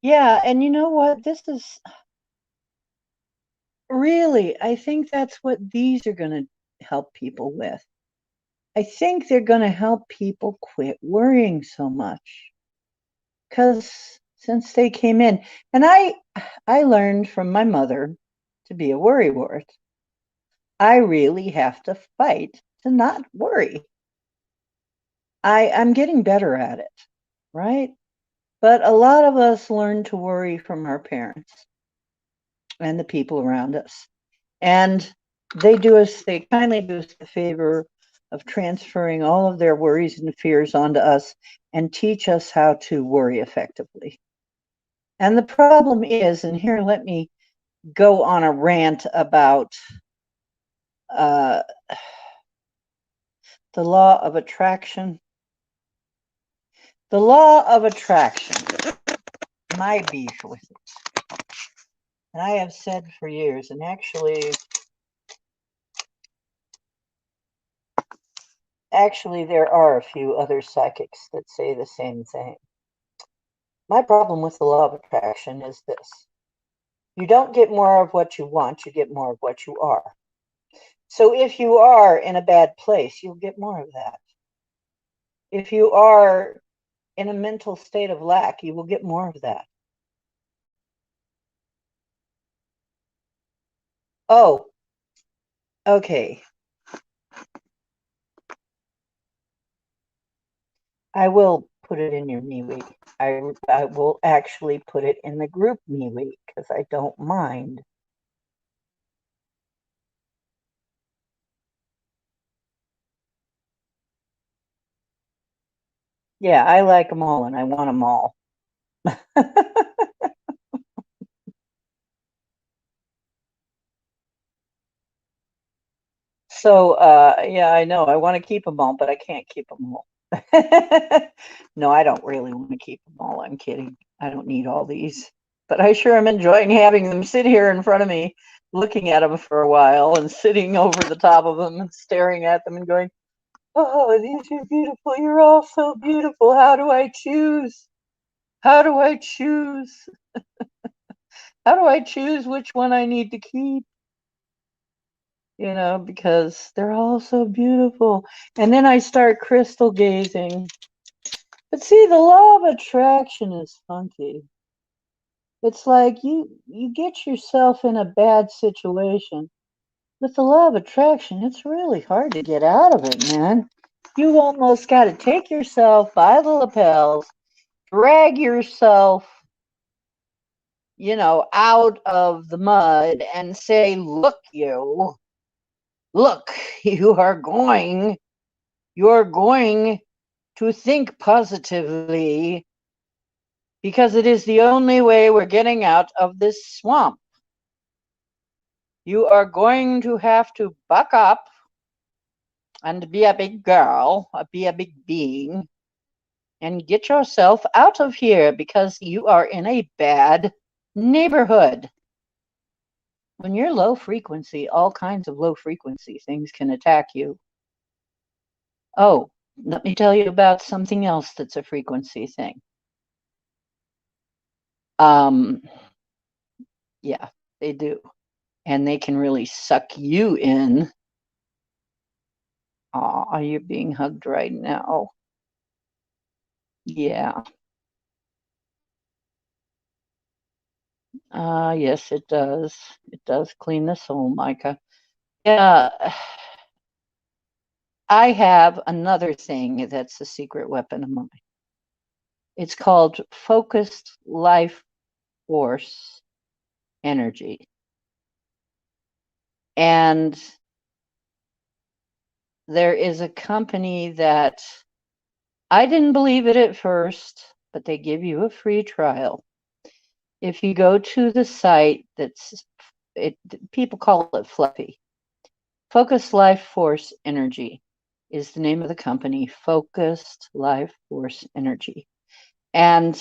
Yeah, and you know what? This is really, I think that's what these are going to help people with. I think they're going to help people quit worrying so much. Because since they came in, and I learned from my mother to be a worrywart. I really have to fight to not worry. I'm getting better at it, right? But a lot of us learn to worry from our parents. and the people around us. And they kindly do us the favor of transferring all of their worries and fears onto us and teach us how to worry effectively. And the problem is, and here let me go on a rant about the law of attraction. The law of attraction, my beef with it. And I have said for years, and actually there are a few other psychics that say the same thing. My problem with the law of attraction is this. You don't get more of what you want, you get more of what you are. So if you are in a bad place, you'll get more of that. If you are in a mental state of lack, you will get more of that. Oh, okay. I will put it in your MeWe. I will actually put it in the group MeWe because I don't mind. Yeah, I like them all and I want them all. So, yeah, I know. I want to keep them all, but I can't keep them all. No, I don't really want to keep them all. I'm kidding. I don't need all these. But I sure am enjoying having them sit here in front of me, looking at them for a while and sitting over the top of them and staring at them and going, oh, these are beautiful. You're all so beautiful. How do I choose? How do I choose? How do I choose which one I need to keep? Because they're all so beautiful. And then I start crystal gazing. But see, the law of attraction is funky. It's like you get yourself in a bad situation. With the law of attraction, it's really hard to get out of it, man. You almost got to take yourself by the lapels, drag yourself, out of the mud and say, look, you are going to think positively because it is the only way we're getting out of this swamp. You are going to have to buck up and be a big girl, be a big being, and get yourself out of here because you are in a bad neighborhood. When you're low frequency, all kinds of low frequency things can attack you. Oh, let me tell you about something else that's a frequency thing. Yeah, they do. And they can really suck you in. Aw, you're being hugged right now. Yeah. Yes, it does. It does clean the soul, Micah. Yeah. I have another thing that's a secret weapon of mine. It's called focused life force energy. And there is a company that I didn't believe it at first, but they give you a free trial. If you go to the site people call it fluffy. Focused Life Force Energy is the name of the company, Focused Life Force Energy. And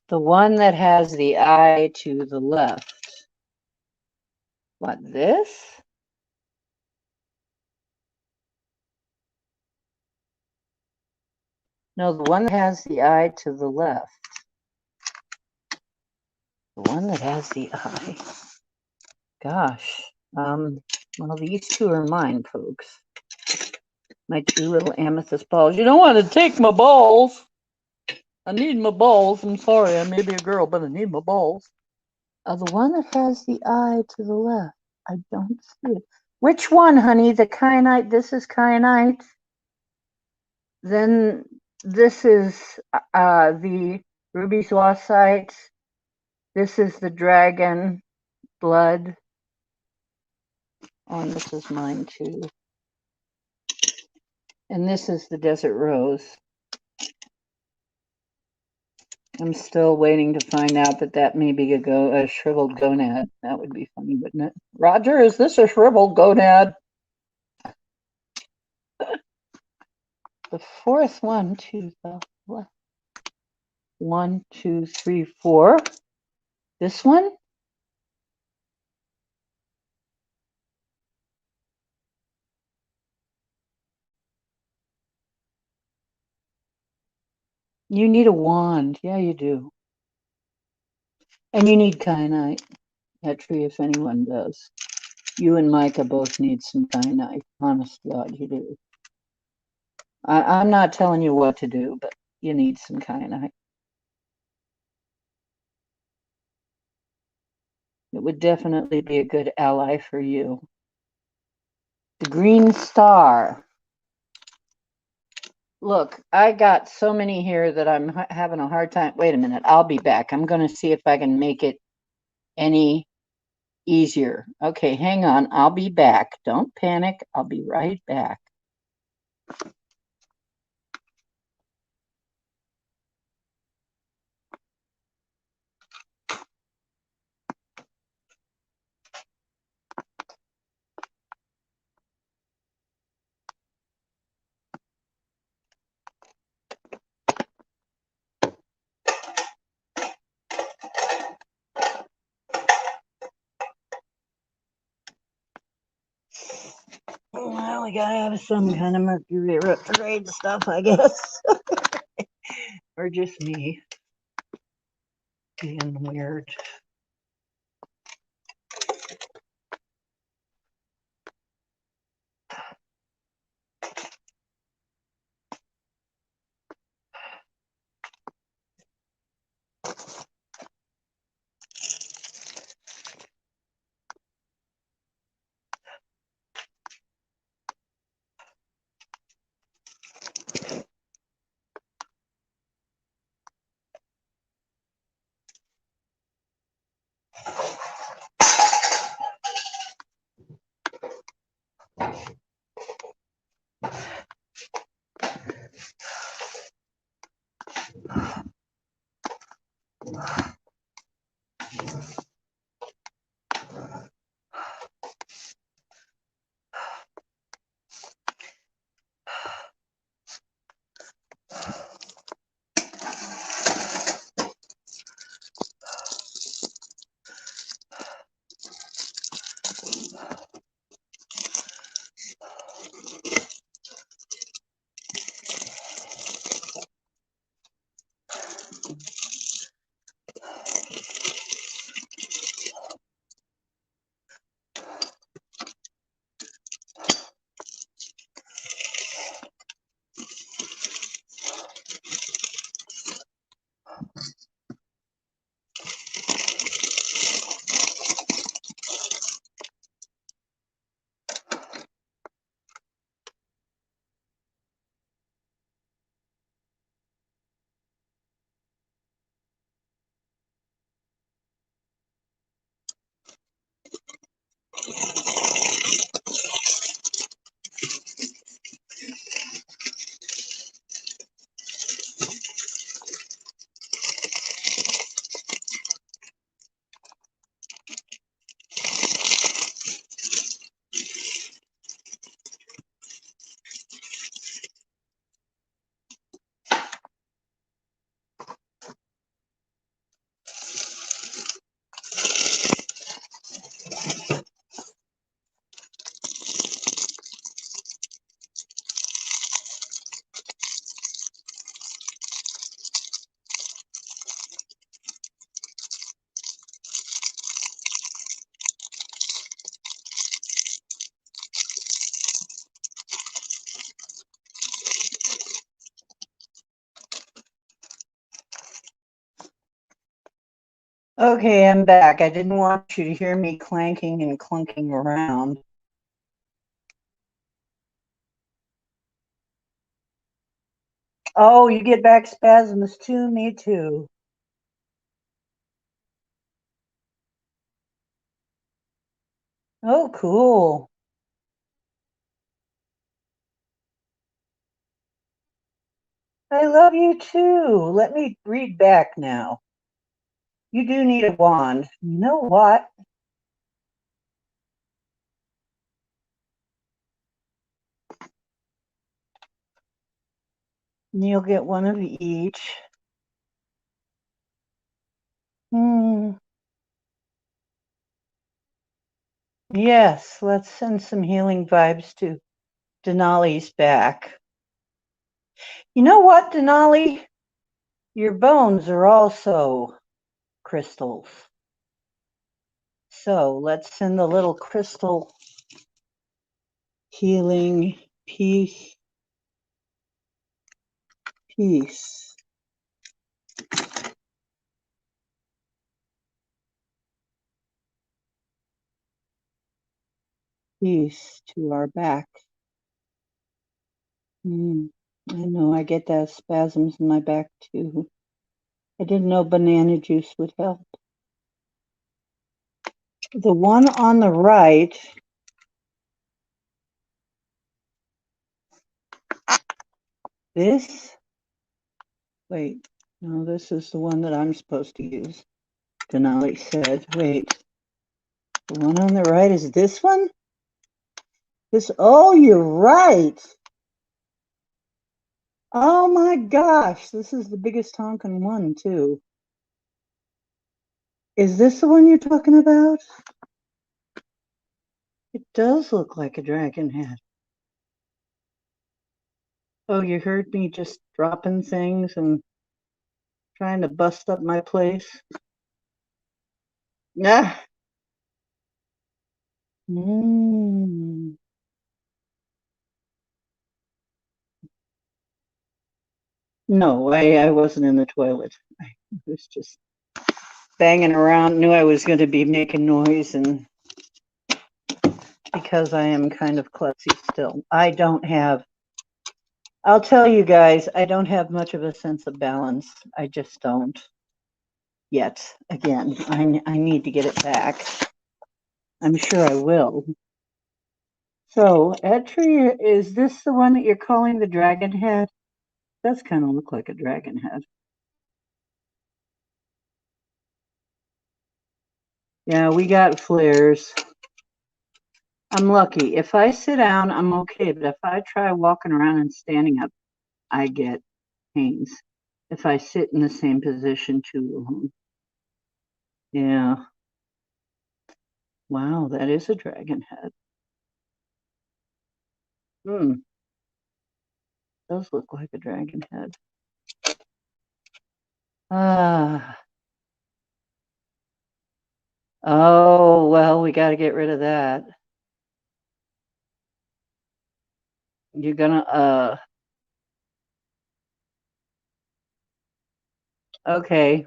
the one that has the eye to the left. What, this? No, the one that has the eye to the left. The one that has the eye. Gosh. Well, these two are mine, folks. My two little amethyst balls. You don't want to take my balls. I need my balls. I'm sorry, I may be a girl, but I need my balls. The one that has the eye to the left. I don't see it. Which one, honey? The kyanite? This is kyanite. Then this is the ruby swasite. This is the dragon blood. Oh, and this is mine too. And this is the desert rose. I'm still waiting to find out that may be a shriveled gonad. That would be funny, wouldn't it? Roger, is this a shriveled gonad? The fourth one to the left. 1, 2, 3, 4. This one? You need a wand. Yeah, you do. And you need kyanite. That tree, if anyone does. You and Micah both need some kyanite. Honest to God, you do. I'm not telling you what to do, but you need some kyanite. It would definitely be a good ally for you. The green star. Look, I got so many here that I'm having a hard time. Wait a minute, I'll be back. I'm going to see if I can make it any easier. Okay, hang on. I'll be back. Don't panic. I'll be right back. Well, we gotta have some kind of Mercury Retrograde stuff, I guess. Or just me being weird. Okay, I'm back. I didn't want you to hear me clanking and clunking around. Oh, you get back spasms too? Me too. Oh, cool. I love you too. Let me read back now. You do need a wand. You know what? You'll get one of each. Yes, let's send some healing vibes to Denali's back. You know what, Denali? Your bones are also crystals. So let's send the little crystal healing peace peace to our back. I know, I get that spasms in my back too. I didn't know banana juice would help. The one on the right, this, wait, no, this is the one that I'm supposed to use. Denali said, wait, the one on the right is this one? Oh, you're right. Oh my gosh, this is the biggest honking one too. Is this the one you're talking about? It does look like a dragon head. Oh, you heard me just dropping things and trying to bust up my place? Yeah. No, I wasn't in the toilet. I was just banging around, knew I was going to be making noise, and because I am kind of klutzy still. I'll tell you guys, I don't have much of a sense of balance. I just don't yet. Again, I need to get it back. I'm sure I will. So, Etri, is this the one that you're calling the dragon head? Does kind of look like a dragon head. Yeah, we got flares. I'm lucky. If I sit down, I'm okay. But if I try walking around and standing up, I get pains. If I sit in the same position too long. Yeah. Wow, that is a dragon head. Does look like a dragon head. Ah. Oh, well, we got to get rid of that. You're gonna, okay.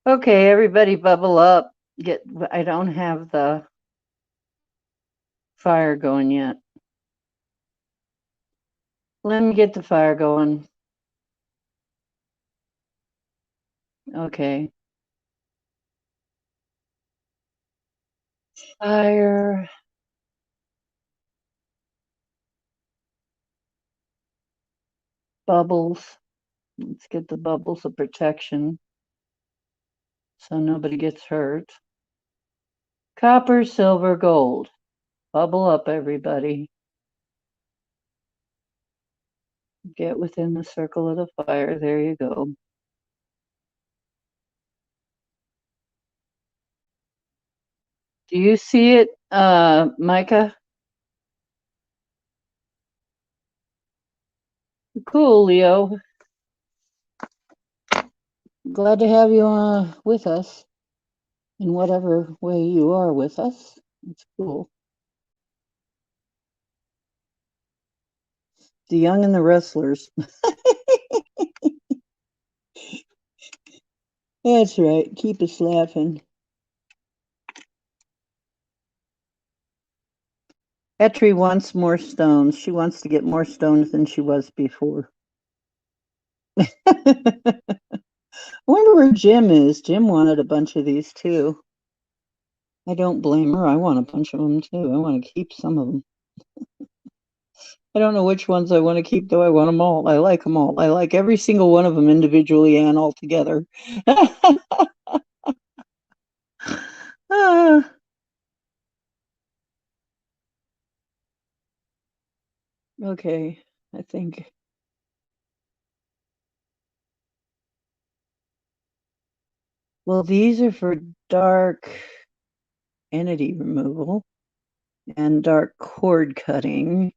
Okay, everybody bubble up. I don't have the fire going yet. Let me get the fire going. Okay. Fire. Bubbles. Let's get the bubbles of protection so nobody gets hurt. Copper, silver, gold. Bubble up, everybody. Get within the circle of the fire. There you go. Do you see it, Micah? Cool, Leo. Glad to have you with us in whatever way you are with us. It's cool. The young and the wrestlers. That's right. Keep us laughing. Etri wants more stones. She wants to get more stones than she was before. I wonder where Jim is. Jim wanted a bunch of these too. I don't blame her. I want a bunch of them too. I want to keep some of them. I don't know which ones I want to keep, though. I want them all. I like them all. I like every single one of them individually and all together. Ah, okay, I think. Well, these are for dark entity removal and dark cord cutting.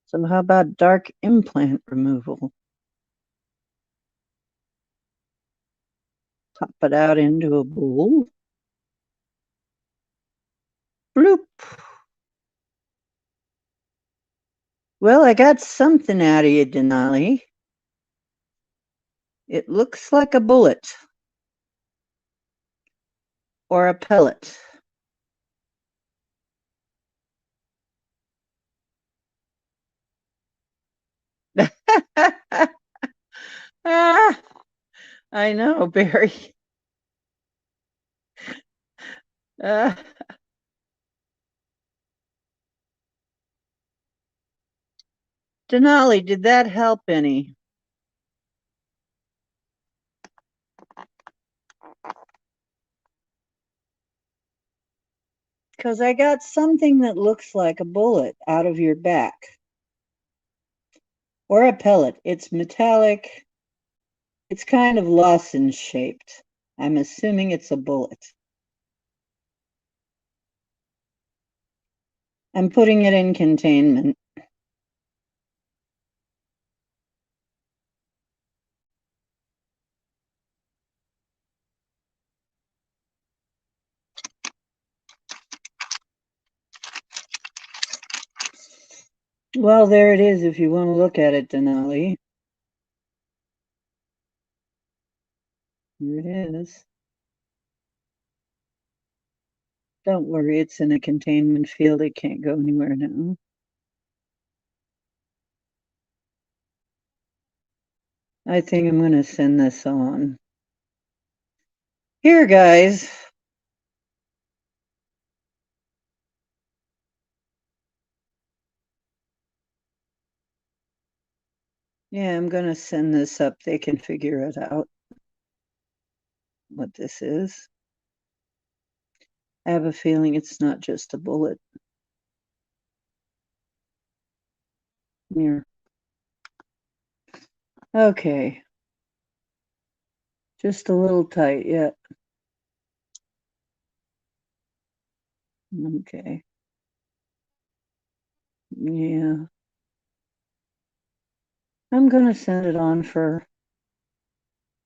So how about dark implant removal? Pop it out into a bowl. Bloop. Well, I got something out of you, Denali. It looks like a bullet or a pellet. Ah, I know, Barry. Uh, Denali, did that help any? Because I got something that looks like a bullet out of your back. Or a pellet. It's metallic. It's kind of lozenge shaped. I'm assuming it's a bullet. I'm putting it in containment. Well, there it is if you want to look at it, Denali. Here it is. Don't worry, it's in a containment field. It can't go anywhere now. I think I'm going to send this on. Here, guys. Yeah, I'm going to send this up. They can figure it out, what this is. I have a feeling it's not just a bullet. Here. Okay. Just a little tight yet. Okay. Yeah. I'm going to send it on for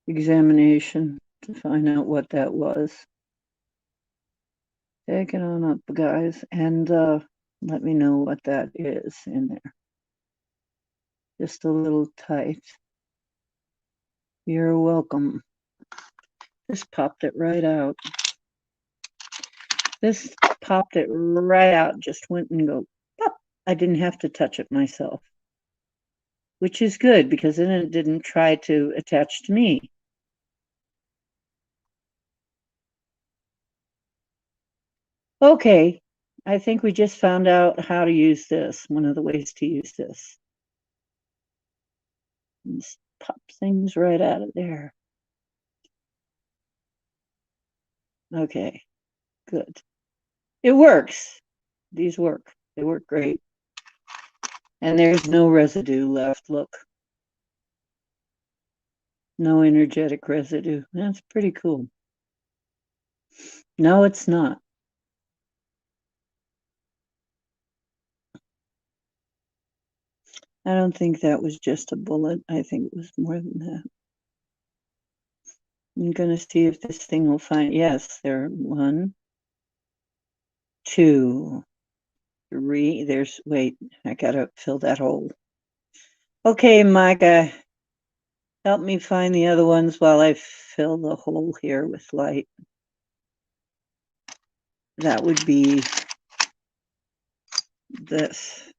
examination to find out what that was. Take it on up, guys, and let me know what that is in there. Just a little tight. You're welcome. This popped it right out. This popped it right out, just went and go pop. I didn't have to touch it myself, which is good because then it didn't try to attach to me. Okay, I think we just found out how to use this, one of the ways to use this. Just pop things right out of there. Okay, good. It works. These work. They work great. And there's no residue left, look. No energetic residue. That's pretty cool. No, it's not. I don't think that was just a bullet. I think it was more than that. I'm going to see if this thing will find. Yes, there are 1, 2, 3. There's, wait, I got to fill that hole. Okay, Micah. Help me find the other ones while I fill the hole here with light. That would be this.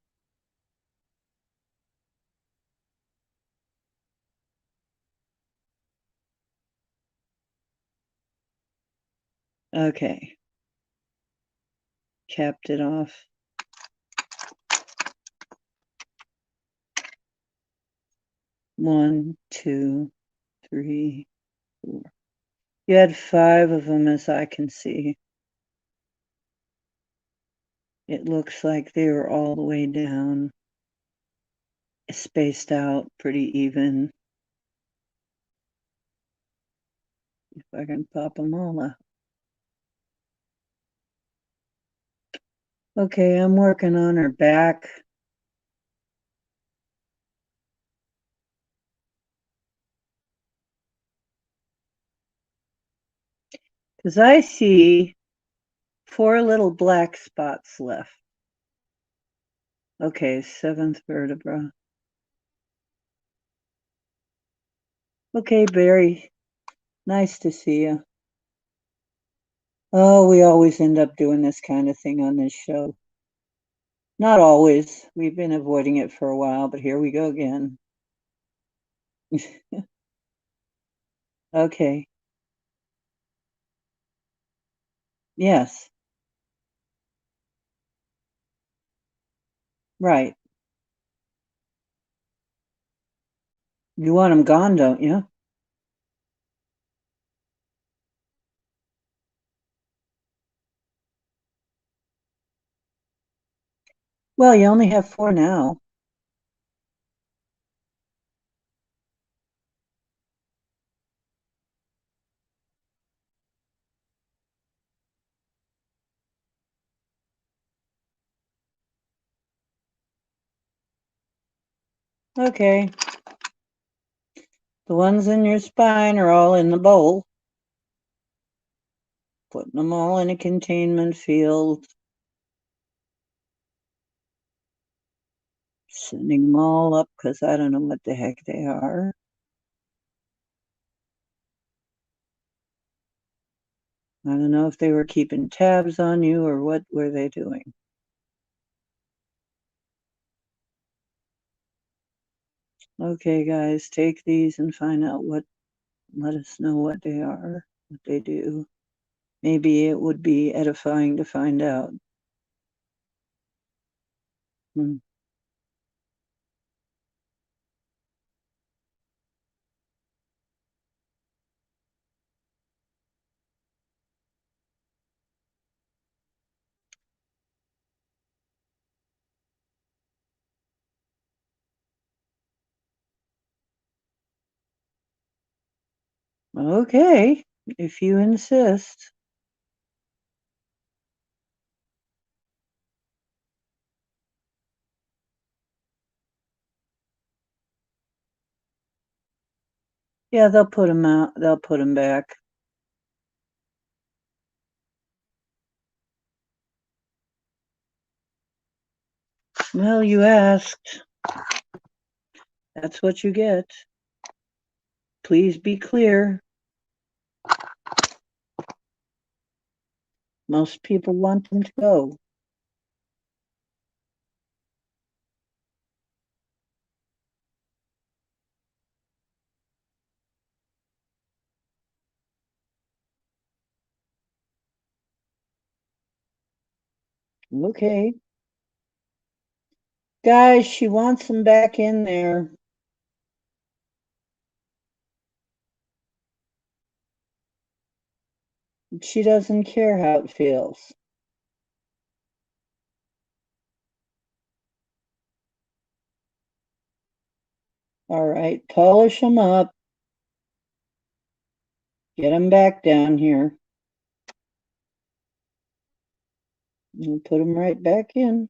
Okay. Capped it off. One, two, three, four. You had 5 of them as I can see. It looks like they were all the way down, spaced out pretty even. If I can pop them all out. Okay, I'm working on her back. Because I see 4 little black spots left. Okay, 7th vertebra. Okay, Barry. Nice to see you. Oh, we always end up doing this kind of thing on this show. Not always. We've been avoiding it for a while, but here we go again. Okay. Yes. Right. You want them gone, don't you? Well, you only have 4 now. Okay. The ones in your spine are all in the bowl. Putting them all in a containment field. Sending them all up because I don't know what the heck they are. I don't know if they were keeping tabs on you or what were they doing. Okay, guys, take these and find out let us know what they are, what they do. Maybe it would be edifying to find out. Okay, if you insist. Yeah, they'll put them out. They'll put them back. Well, you asked. That's what you get. Please be clear. Most people want them to go. Okay. Guys, she wants them back in there. She doesn't care how it feels. All right, polish them up. Get them back down here. And put them right back in.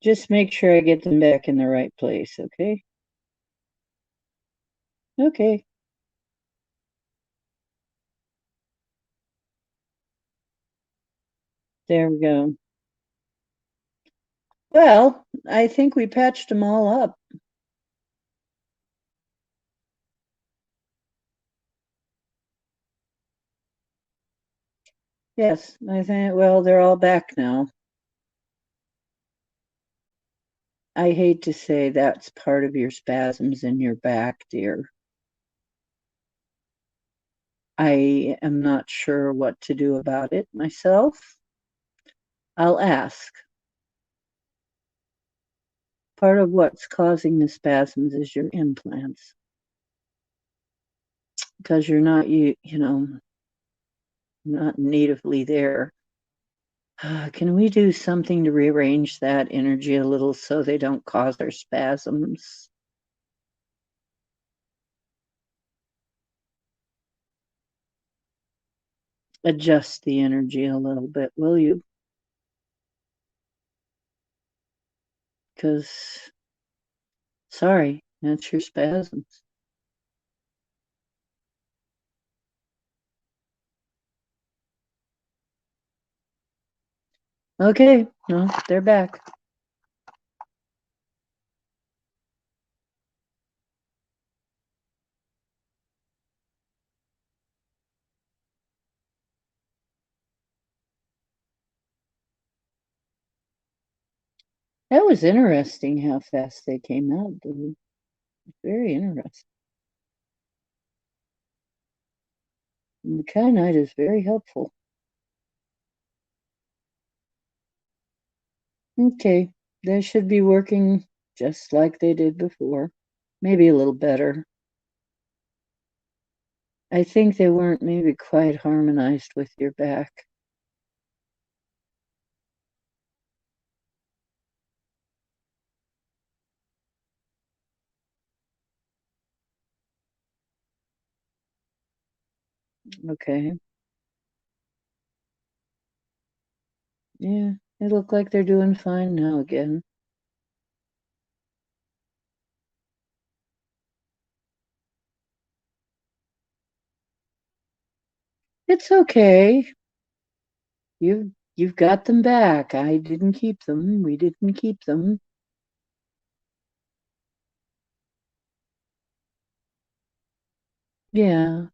Just make sure I get them back in the right place, okay? Okay. There we go. Well, I think we patched them all up. Yes, I think, well, they're all back now. I hate to say that's part of your spasms in your back, dear. I am not sure what to do about it myself. I'll ask. Part of what's causing the spasms is your implants. Because you're not, not natively there. Can we do something to rearrange that energy a little so they don't cause our spasms? Adjust the energy a little bit, will you? Because, sorry, that's your spasms. Okay, well, they're back. That was interesting how fast they came out. Very interesting. And the kyanite is very helpful. Okay, they should be working just like they did before. Maybe a little better. I think they weren't maybe quite harmonized with your back. Okay. Yeah, they look like they're doing fine now again. It's okay. You've got them back. I didn't keep them. We didn't keep them. Yeah.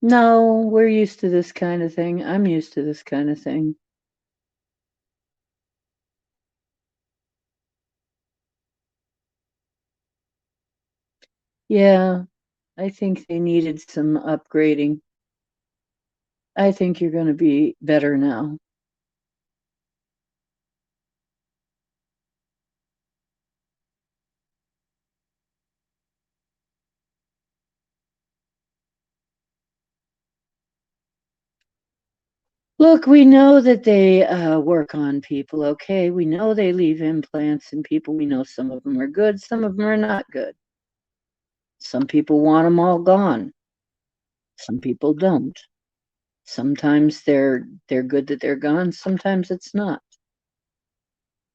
No, we're used to this kind of thing. I'm used to this kind of thing. Yeah, I think they needed some upgrading. I think you're going to be better now. Look, we know that they work on people, okay? We know they leave implants in people. We know some of them are good, some of them are not good. Some people want them all gone. Some people don't. Sometimes they're good that they're gone, sometimes it's not.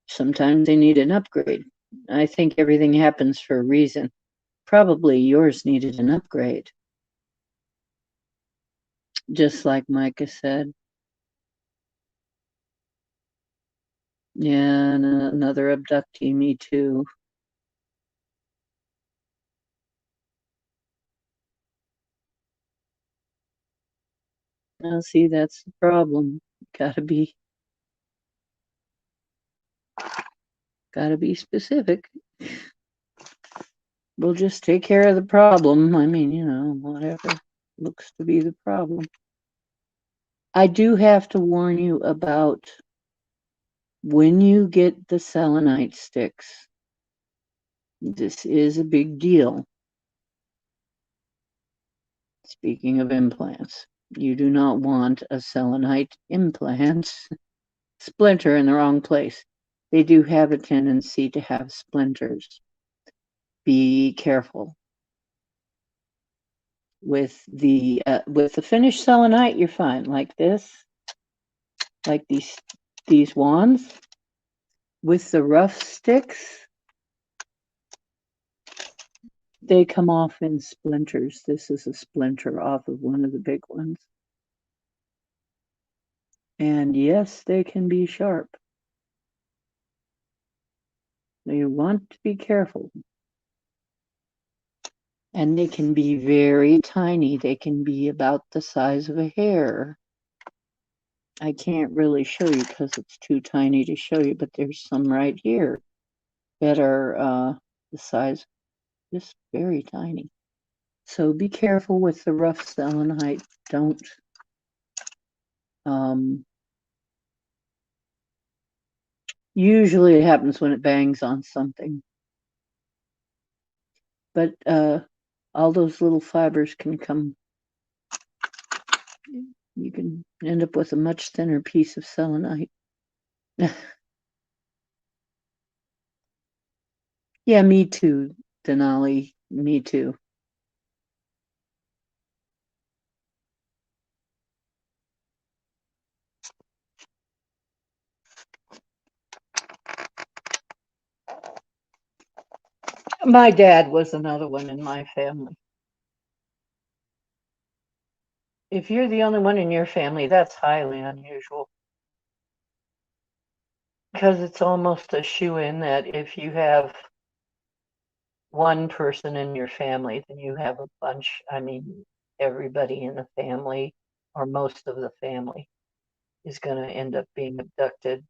Sometimes they need an upgrade. I think everything happens for a reason. Probably yours needed an upgrade. Just like Micah said. Yeah, and another abductee, me too. Now, see, that's the problem. Gotta be specific. We'll just take care of the problem. I mean, whatever looks to be the problem. I do have to warn you about when you get the selenite sticks. This is a big deal. Speaking of implants, you do not want a selenite implant splinter in the wrong place. They do have a tendency to have splinters. Be careful. With the finished selenite, you're fine. Like this, like these wands. With the rough sticks, They come off in splinters. This is a splinter off of one of the big ones. And yes, they can be sharp. You want to be careful. And they can be very tiny. They can be about the size of a hair. I can't really show you because it's too tiny to show you, but there's some right here that are the size, just very tiny. So be careful with the rough selenite. Don't usually it happens when it bangs on something. But all those little fibers can come. You can end up with a much thinner piece of selenite. Yeah, me too, Denali. Me too. My dad was another one in my family. If you're the only one in your family, that's highly unusual. Because it's almost a shoo-in that if you have one person in your family, then you have a bunch, I mean, everybody in the family or most of the family is going to end up being abducted.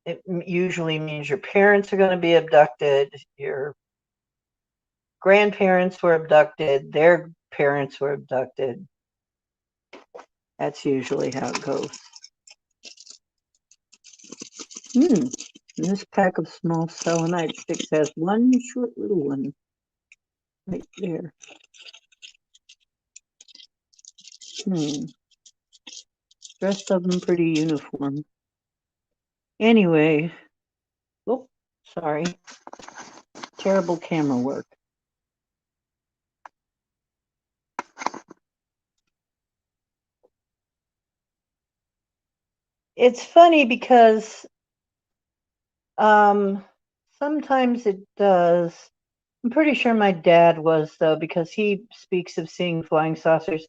It usually means your parents are going to be abducted, your grandparents were abducted, their parents were abducted. That's usually how it goes. And this pack of small selenite sticks has one short little one right there. The rest of them pretty uniform. Anyway, oh, sorry. Terrible camera work. It's funny because sometimes it does. I'm pretty sure my dad was, though, because he speaks of seeing flying saucers.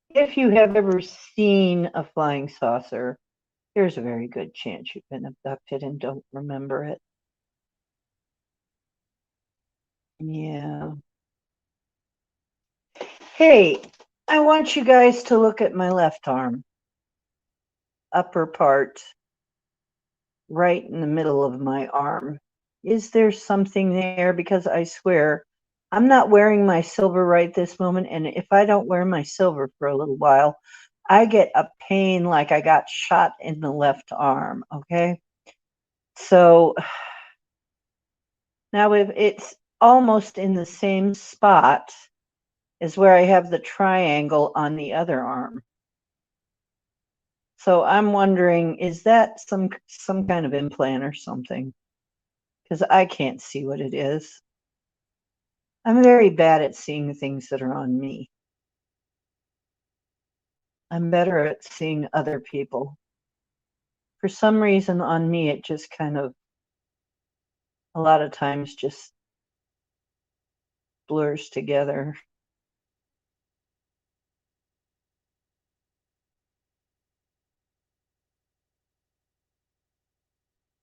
If you have ever seen a flying saucer, there's a very good chance you've been abducted and don't remember it. Yeah. Hey, I want you guys to look at my left arm. Upper part, right in the middle of my arm. Is there something there? Because I swear, I'm not wearing my silver right this moment, and if I don't wear my silver for a little while, I get a pain like I got shot in the left arm, okay? So now if it's almost in the same spot as where I have the triangle on the other arm. So I'm wondering, is that some kind of implant or something? Because I can't see what it is. I'm very bad at seeing things that are on me. I'm better at seeing other people. For some reason on me, it just kind of, a lot of times just blurs together.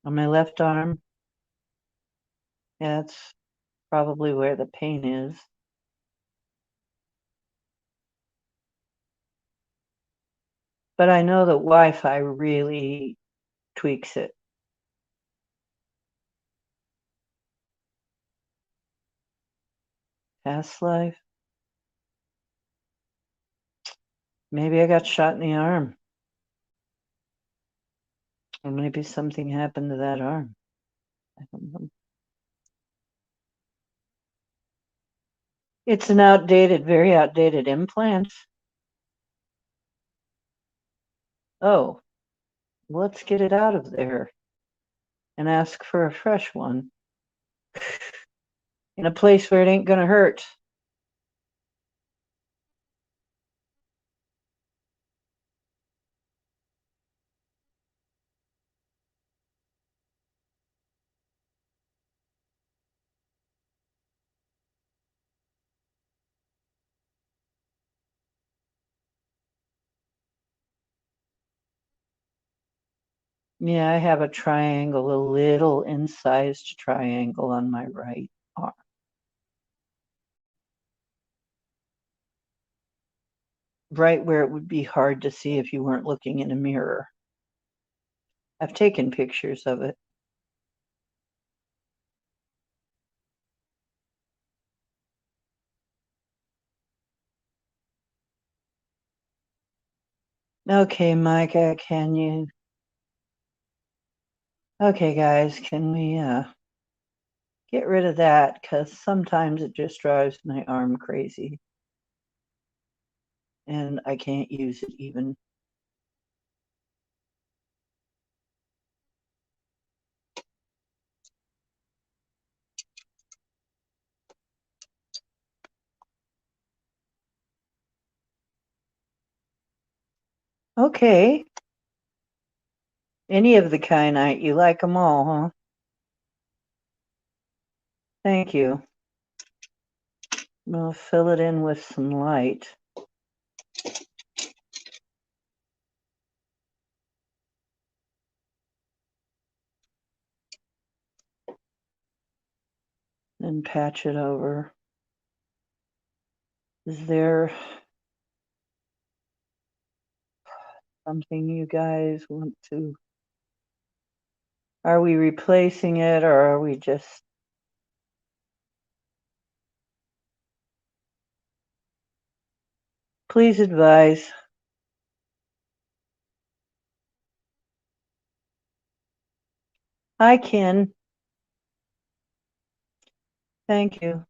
On my left arm, yeah, that's probably where the pain is. But I know that Wi-Fi really tweaks it. Past life. Maybe I got shot in the arm. Or maybe something happened to that arm. I don't know. It's an outdated, very outdated implant. Oh, let's get it out of there and ask for a fresh one in a place where it ain't gonna hurt. Yeah, I have a triangle, a little incised triangle on my right arm. Right where it would be hard to see if you weren't looking in a mirror. I've taken pictures of it. Okay, Micah, can you? Okay, guys, can we get rid of that? Because sometimes it just drives my arm crazy. And I can't use it even. Okay. Any of the kyanite, you like them all, huh? Thank you. We'll fill it in with some light. And patch it over. Is there something you guys want to? Are we replacing it or are we just? Please advise. Hi, Ken. Thank you.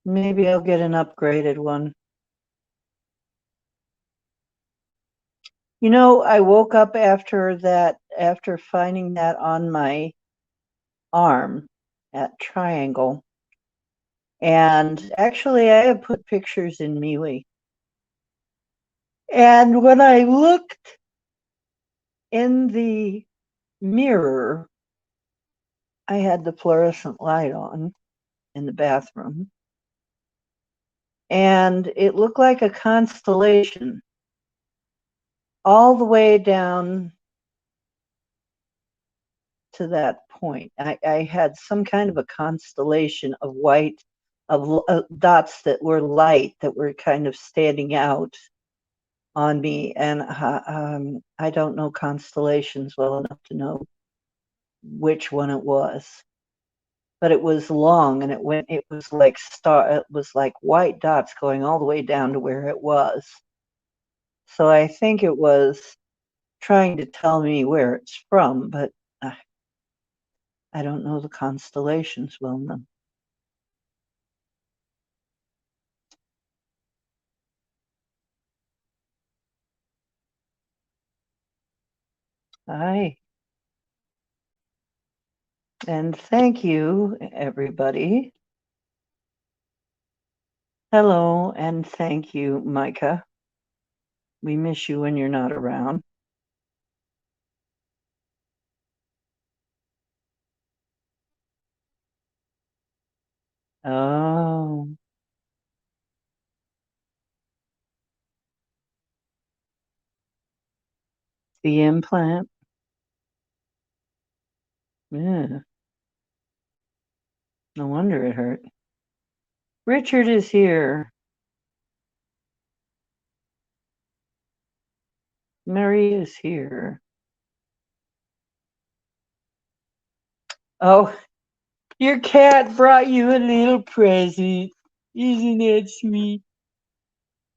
Maybe I'll get an upgraded one. You know, I woke up after finding that on my arm, that triangle. And actually, I have put pictures in MeWe. And when I looked in the mirror, I had the fluorescent light on in the bathroom. And it looked like a constellation all the way down to that point. I had some kind of a constellation of white, of dots that were light, that were kind of standing out on me. And I don't know constellations well enough to know which one it was. But it was long, and it was like white dots going all the way down to where it was. So I think it was trying to tell me where it's from, but I don't know the constellations well enough. Hi. And thank you, everybody. Hello, and thank you, Micah. We miss you when you're not around. Oh. The implant? Yeah. No wonder it hurt. Richard is here. Mary is here. Oh, your cat brought you a little present. Isn't that sweet?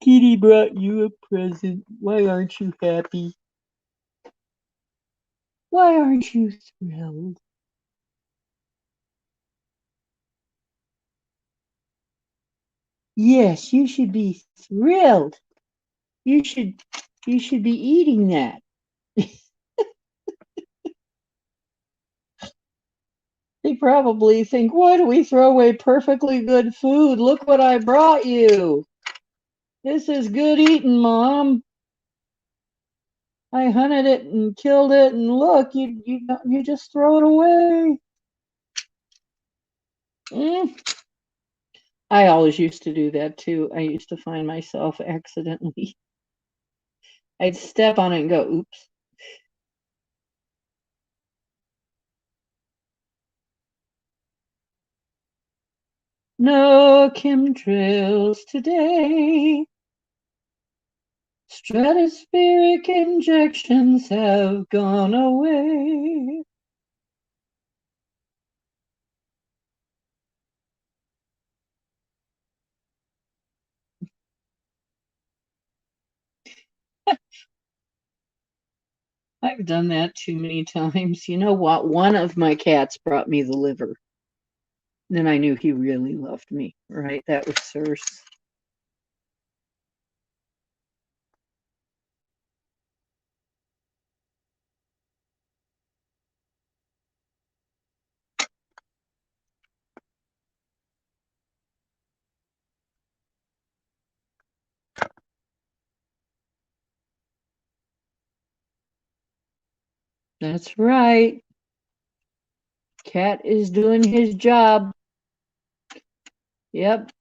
Kitty brought you a present. Why aren't you happy? Why aren't you thrilled? Yes, you should be thrilled. You should be eating that. They probably think, why do we throw away perfectly good food? Look what I brought you. This is good eating, Mom. I hunted it and killed it, and look, you just throw it away. I always used to do that too. I used to find myself accidentally. I'd step on it and go, oops. No chemtrails today. Stratospheric injections have gone away. I've done that too many times. You know what? One of my cats brought me the liver. Then I knew he really loved me, right? That was Circe. That's right. Cat is doing his job. Yep.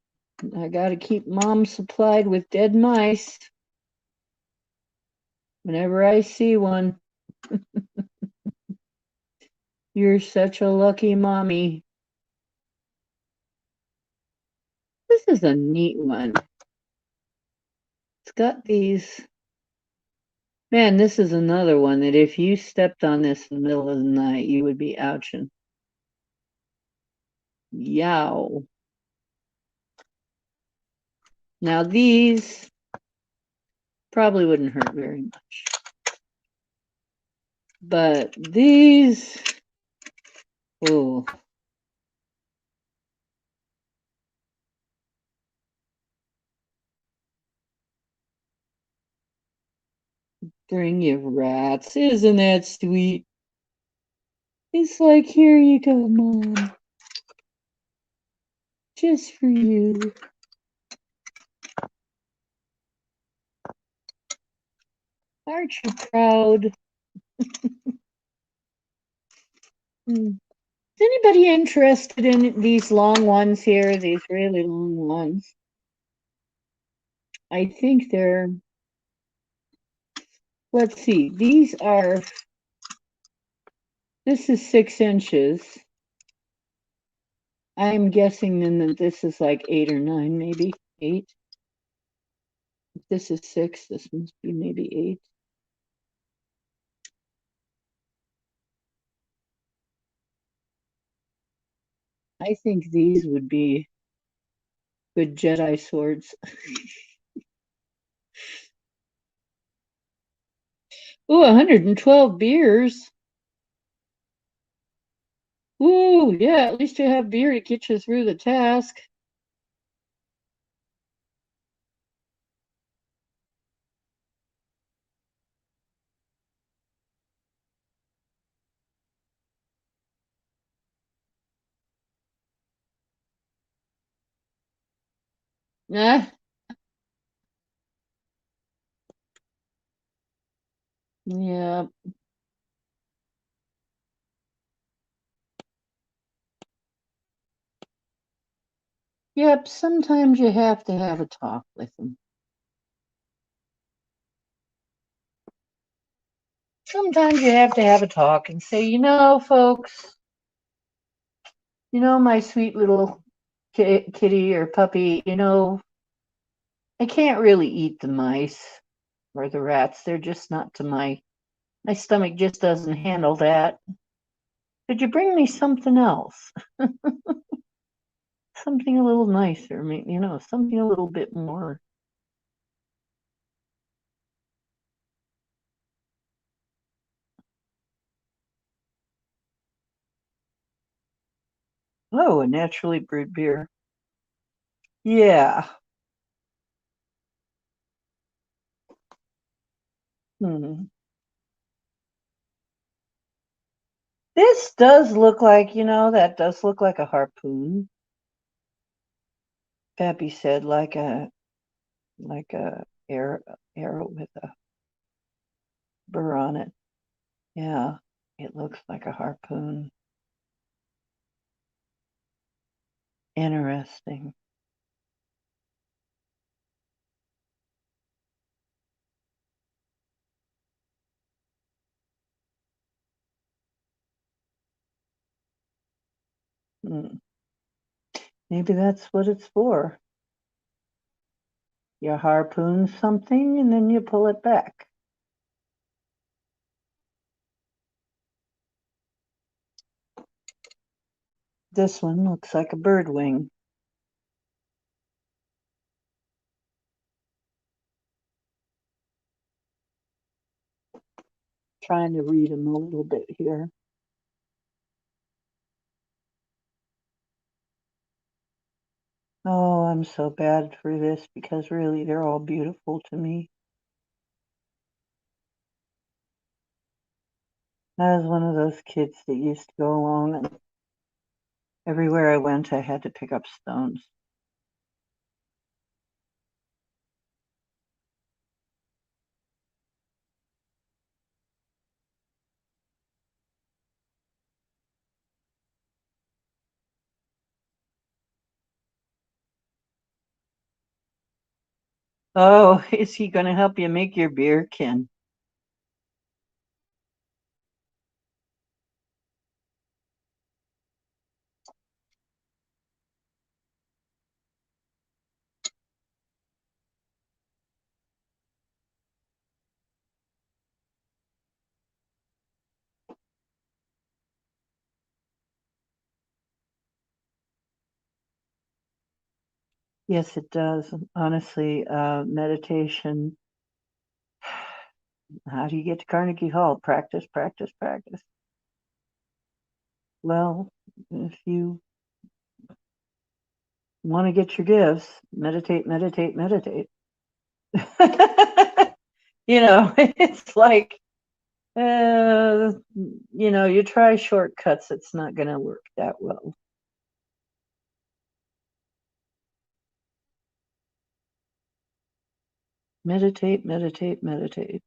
I got to keep Mom supplied with dead mice whenever I see one. You're such a lucky mommy. This is a neat one. It's got these. Man, this is another one that if you stepped on this in the middle of the night, you would be ouching. Yow. Now these probably wouldn't hurt very much. But these, oh. Bring you rats. Isn't that sweet? It's like, here you go, Mom. Just for you. Aren't you proud? Is anybody interested in these long ones here? These really long ones. I think they're, let's see, these are, this is 6 inches. I'm guessing then that this is like 8 or 9, maybe 8. If this is 6, this must be maybe 8. I think these would be good Jedi swords. Ooh, 112 beers. Ooh, yeah, at least you have beer to get you through the task. Nah. Yeah. Yep, sometimes you have to have a talk with them. Sometimes you have to have a talk and say, you know, folks, you know, my sweet little kitty or puppy, you know, I can't really eat the mice or the rats. They're just not to my stomach just doesn't handle that. Could you bring me something else? Something a little nicer, you know, something a little bit more. Oh, a naturally brewed beer. Yeah. Hmm. This does look like, you know, that does look like a harpoon. Pappy said, like a like a arrow with a burr on it. Yeah, it looks like a harpoon. Interesting. Maybe that's what it's for. You harpoon something and then you pull it back. This one looks like a bird wing. Trying to read them a little bit here. Oh, I'm so bad for this because really they're all beautiful to me. I was one of those kids that used to go along and everywhere I went I had to pick up stones. Oh, is he going to help you make your beer, Ken? Yes, it does. Honestly, meditation. How do you get to Carnegie Hall? Practice, practice, practice. Well, if you want to get your gifts, meditate, meditate, meditate. It's like, you try shortcuts, it's not going to work that well. Meditate, meditate, meditate.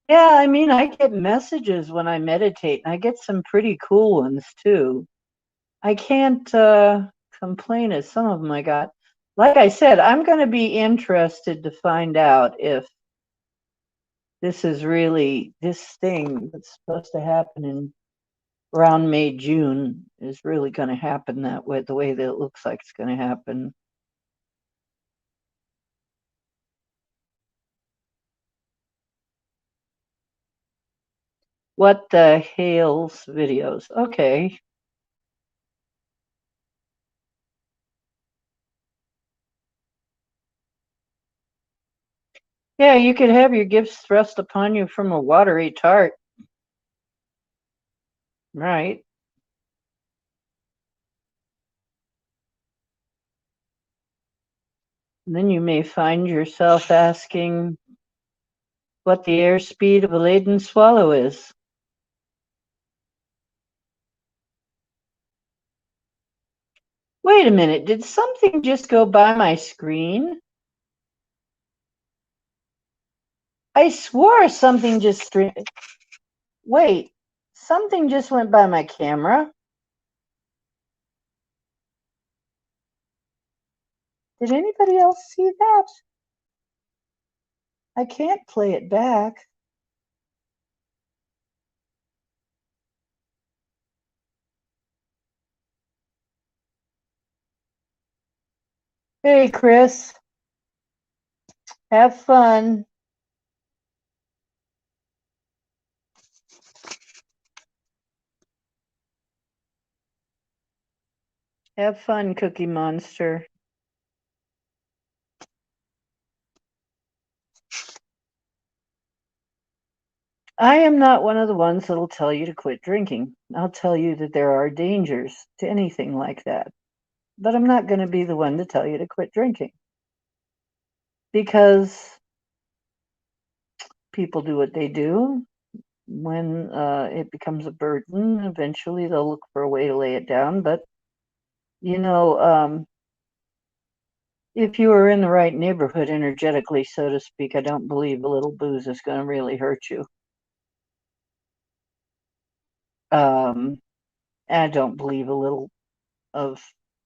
Yeah, I mean, I get messages when I meditate, and I get some pretty cool ones too. I can't complain at some of them I got. Like I said, I'm going to be interested to find out if this is really this thing that's supposed to happen in around May, June is really going to happen that way, the way that it looks like it's going to happen. What the Hales videos? Okay. Yeah, you could have your gifts thrust upon you from a watery tart. Right. And then you may find yourself asking what the airspeed of a laden swallow is. Wait a minute, did something just go by my screen? I swore something just wait, something just went by my camera. Did anybody else see that? I can't play it back. Hey, Chris, have fun. Have fun, Cookie Monster. I am not one of the ones that'll tell you to quit drinking. I'll tell you that there are dangers to anything like that. But I'm not going to be the one to tell you to quit drinking. Because people do what they do. When it becomes a burden, eventually they'll look for a way to lay it down. But, if you are in the right neighborhood energetically, so to speak, I don't believe a little booze is going to really hurt you. I don't believe a little of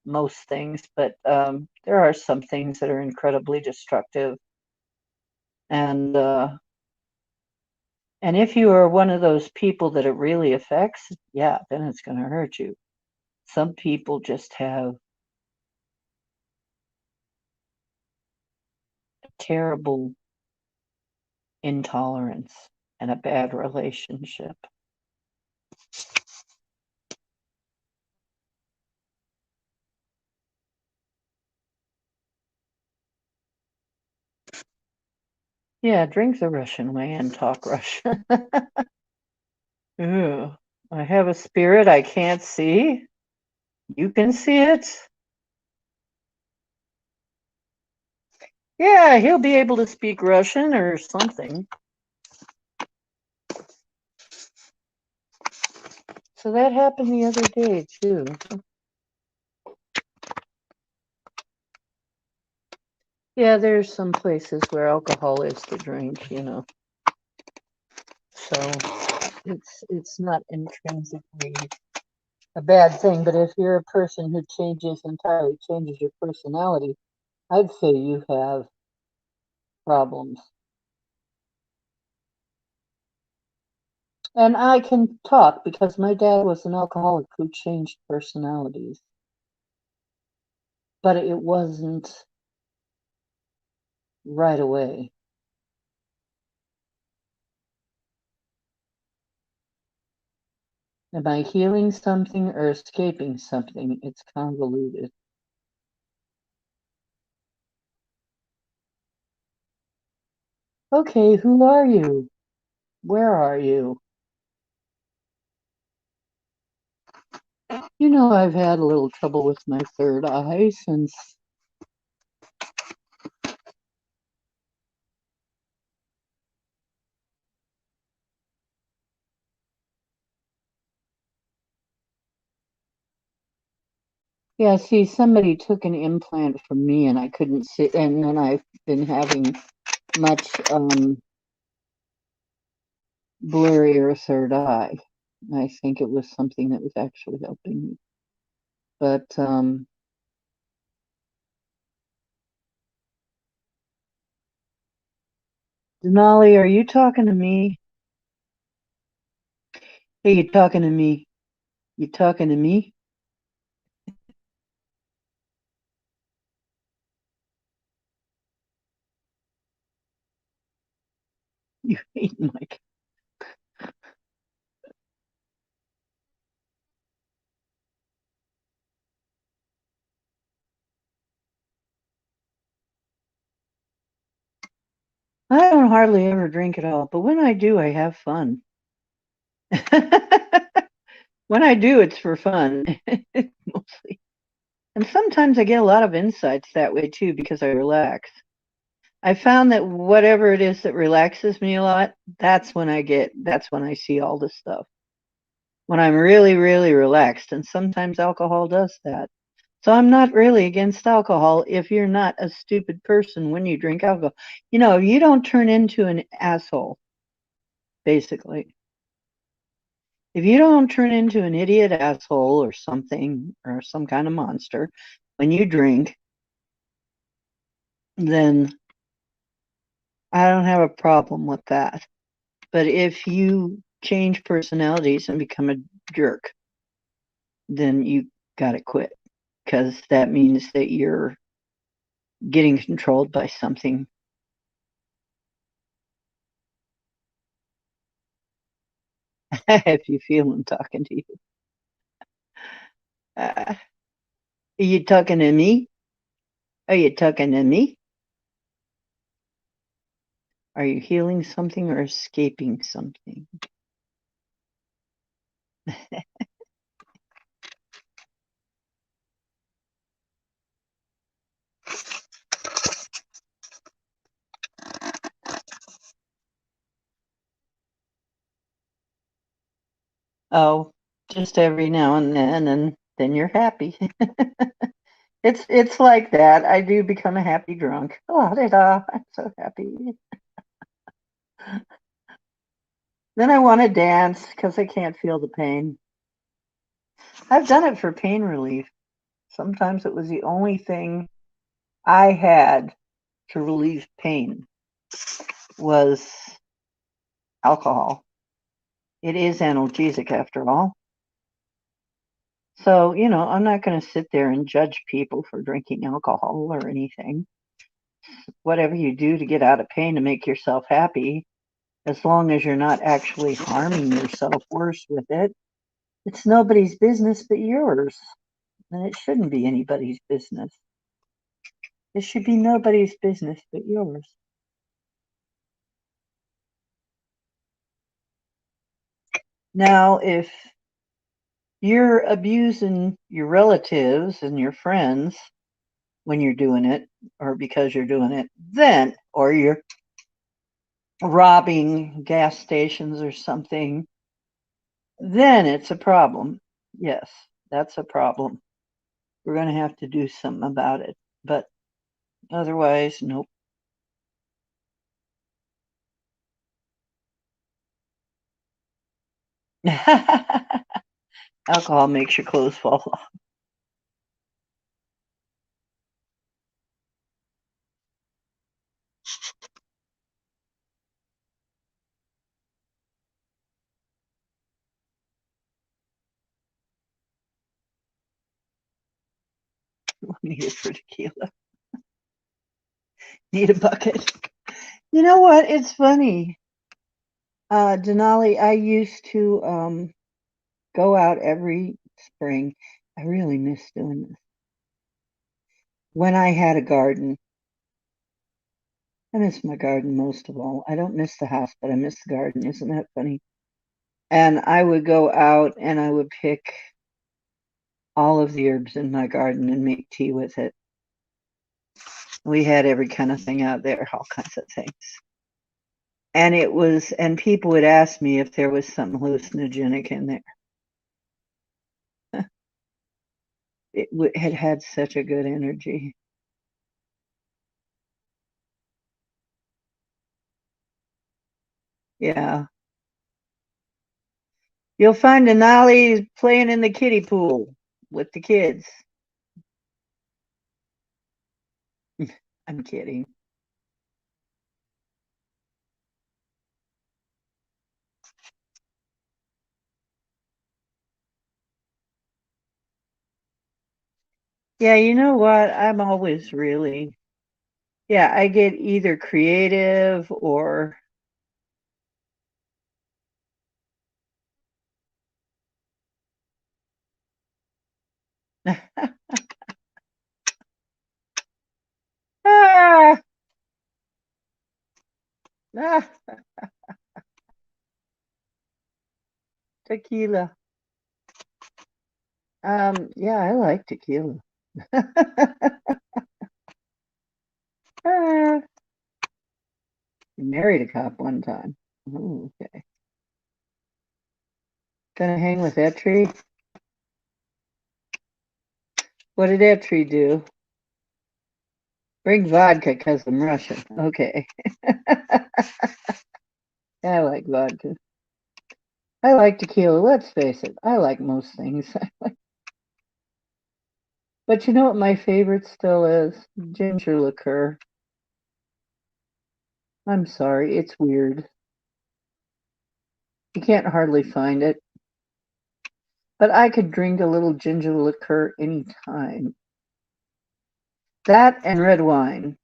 most things, but there are some things that are incredibly destructive. And if you are one of those people that it really affects, yeah, then it's going to hurt you. Some people just have a terrible intolerance and a bad relationship. Yeah, drink the Russian way and talk Russian. Ew. I have a spirit I can't see. You can see it. Yeah, he'll be able to speak Russian or something. So that happened the other day, too. Yeah, there's some places where alcohol is to drink, you know. So it's not intrinsically a bad thing, but if you're a person who entirely changes your personality, I'd say you have problems. And I can talk because my dad was an alcoholic who changed personalities. But it wasn't right away. Am I healing something or escaping something? It's convoluted. Okay, who are you? Where are you? You know, I've had a little trouble with my third eye since. Yeah, see, somebody took an implant from me and I couldn't see, and then I've been having much blurrier third eye. I think it was something that was actually helping me. But Denali, are you talking to me? Hey, you talking to me? You talking to me? You hate Mike. I don't hardly ever drink at all, but when I do, I have fun. When I do, it's for fun, mostly. And sometimes I get a lot of insights that way too because I relax. I found that whatever it is that relaxes me a lot, that's when I see all this stuff. When I'm really, really relaxed, and sometimes alcohol does that. So I'm not really against alcohol if you're not a stupid person when you drink alcohol. You know, you don't turn into an asshole, basically. If you don't turn into an idiot asshole or something, or some kind of monster when you drink, then I don't have a problem with that. But if you change personalities and become a jerk, then you got to quit because that means that you're getting controlled by something. If you feel I'm talking to you. Are you talking to me? Are you talking to me? Are you healing something or escaping something? Oh, just every now and then you're happy. It's like that. I do become a happy drunk. Oh, I'm so happy. Then I want to dance because I can't feel the pain. I've done it for pain relief. Sometimes it was the only thing I had to relieve pain was alcohol. It is analgesic after all. So, I'm not going to sit there and judge people for drinking alcohol or anything. Whatever you do to get out of pain to make yourself happy, as long as you're not actually harming yourself worse with it, it's nobody's business but yours. And it shouldn't be anybody's business. It should be nobody's business but yours. Now, if you're abusing your relatives and your friends when you're doing it, or because you're doing it, then, or you're robbing gas stations or something, then it's a problem. Yes, that's a problem. We're going to have to do something about it. But otherwise, nope. Alcohol makes your clothes fall off. Need it for tequila. Need a bucket. You know what? It's funny. Denali, I used to go out every spring. I really miss doing this. When I had a garden, I miss my garden most of all. I don't miss the house, but I miss the garden. Isn't that funny? And I would go out and I would pick all of the herbs in my garden and make tea with it. We had every kind of thing out there, all kinds of things. And people would ask me if there was something hallucinogenic in there. It had such a good energy. Yeah. You'll find Denali playing in the kiddie pool with the kids. I'm kidding. Yeah, you know what? I'm always really, yeah, I get either creative or ah, ah, tequila. Yeah, I like tequila. Ah, married a cop one time. Ooh, okay. Gonna hang with that tree? What did that tree do? Bring vodka because I'm Russian. Okay. I like vodka. I like tequila. Let's face it. I like most things. But you know what my favorite still is? Ginger liqueur. I'm sorry. It's weird. You can't hardly find it. But I could drink a little ginger liqueur anytime. That and red wine.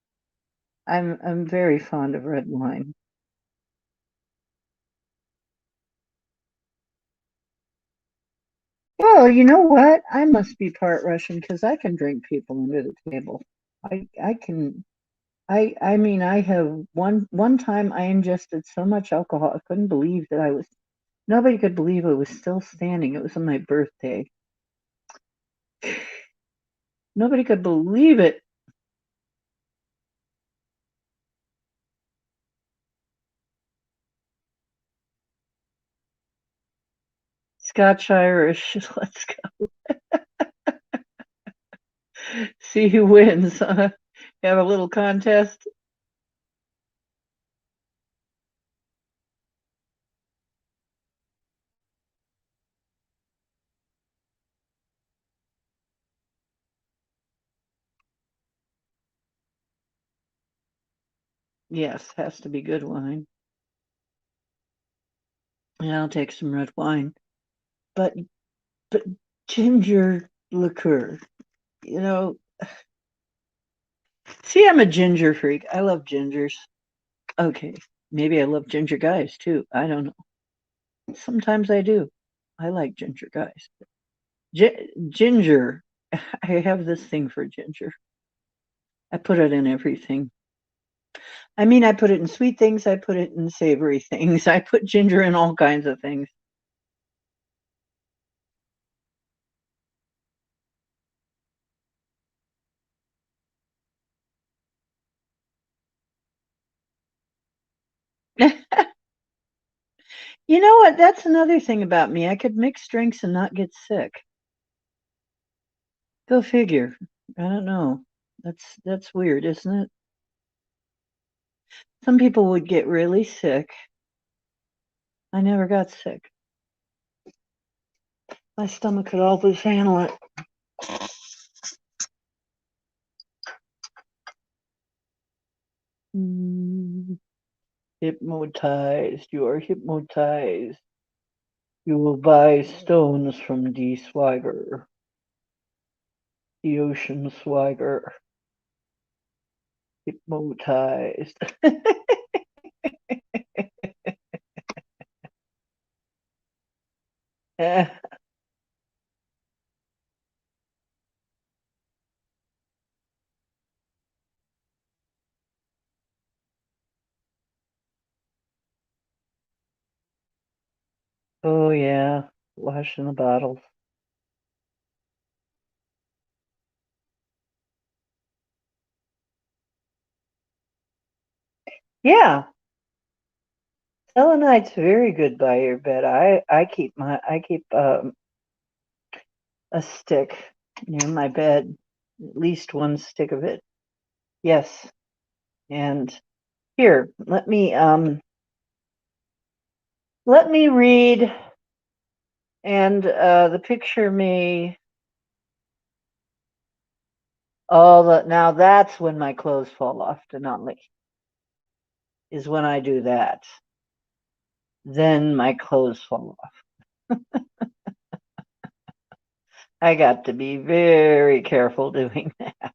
I'm very fond of red wine. Well, you know what? I must be part Russian because I can drink people under the table. I can I mean I have one time I ingested so much alcohol I couldn't believe that I was nobody could believe I was still standing. It was on my birthday. Nobody could believe it. Scotch Irish. Let's go. See who wins. Have a little contest. Yes, has to be good wine. Yeah, I'll take some red wine. But ginger liqueur, you know, see, I'm a ginger freak. I love gingers. Okay, maybe I love ginger guys too. I don't know. Sometimes I do. I like ginger guys. Ginger. I have this thing for ginger. I put it in everything. I mean, I put it in sweet things. I put it in savory things. I put ginger in all kinds of things. You know what? That's another thing about me. I could mix drinks and not get sick. Go figure. I don't know. That's weird, isn't it? Some people would get really sick. I never got sick. My stomach could always handle it. Hypnotized. You are hypnotized. You will buy stones from D. Swagger. The Ocean Swagger. Hypnotized. Oh yeah, washing the bottles. Yeah, selenite's very good by your bed. I keep a stick near my bed, at least one stick of it. Yes, and here, let me read, and the picture may. Now that's when my clothes fall off, Denali, is when I do that. Then my clothes fall off. I got to be very careful doing that.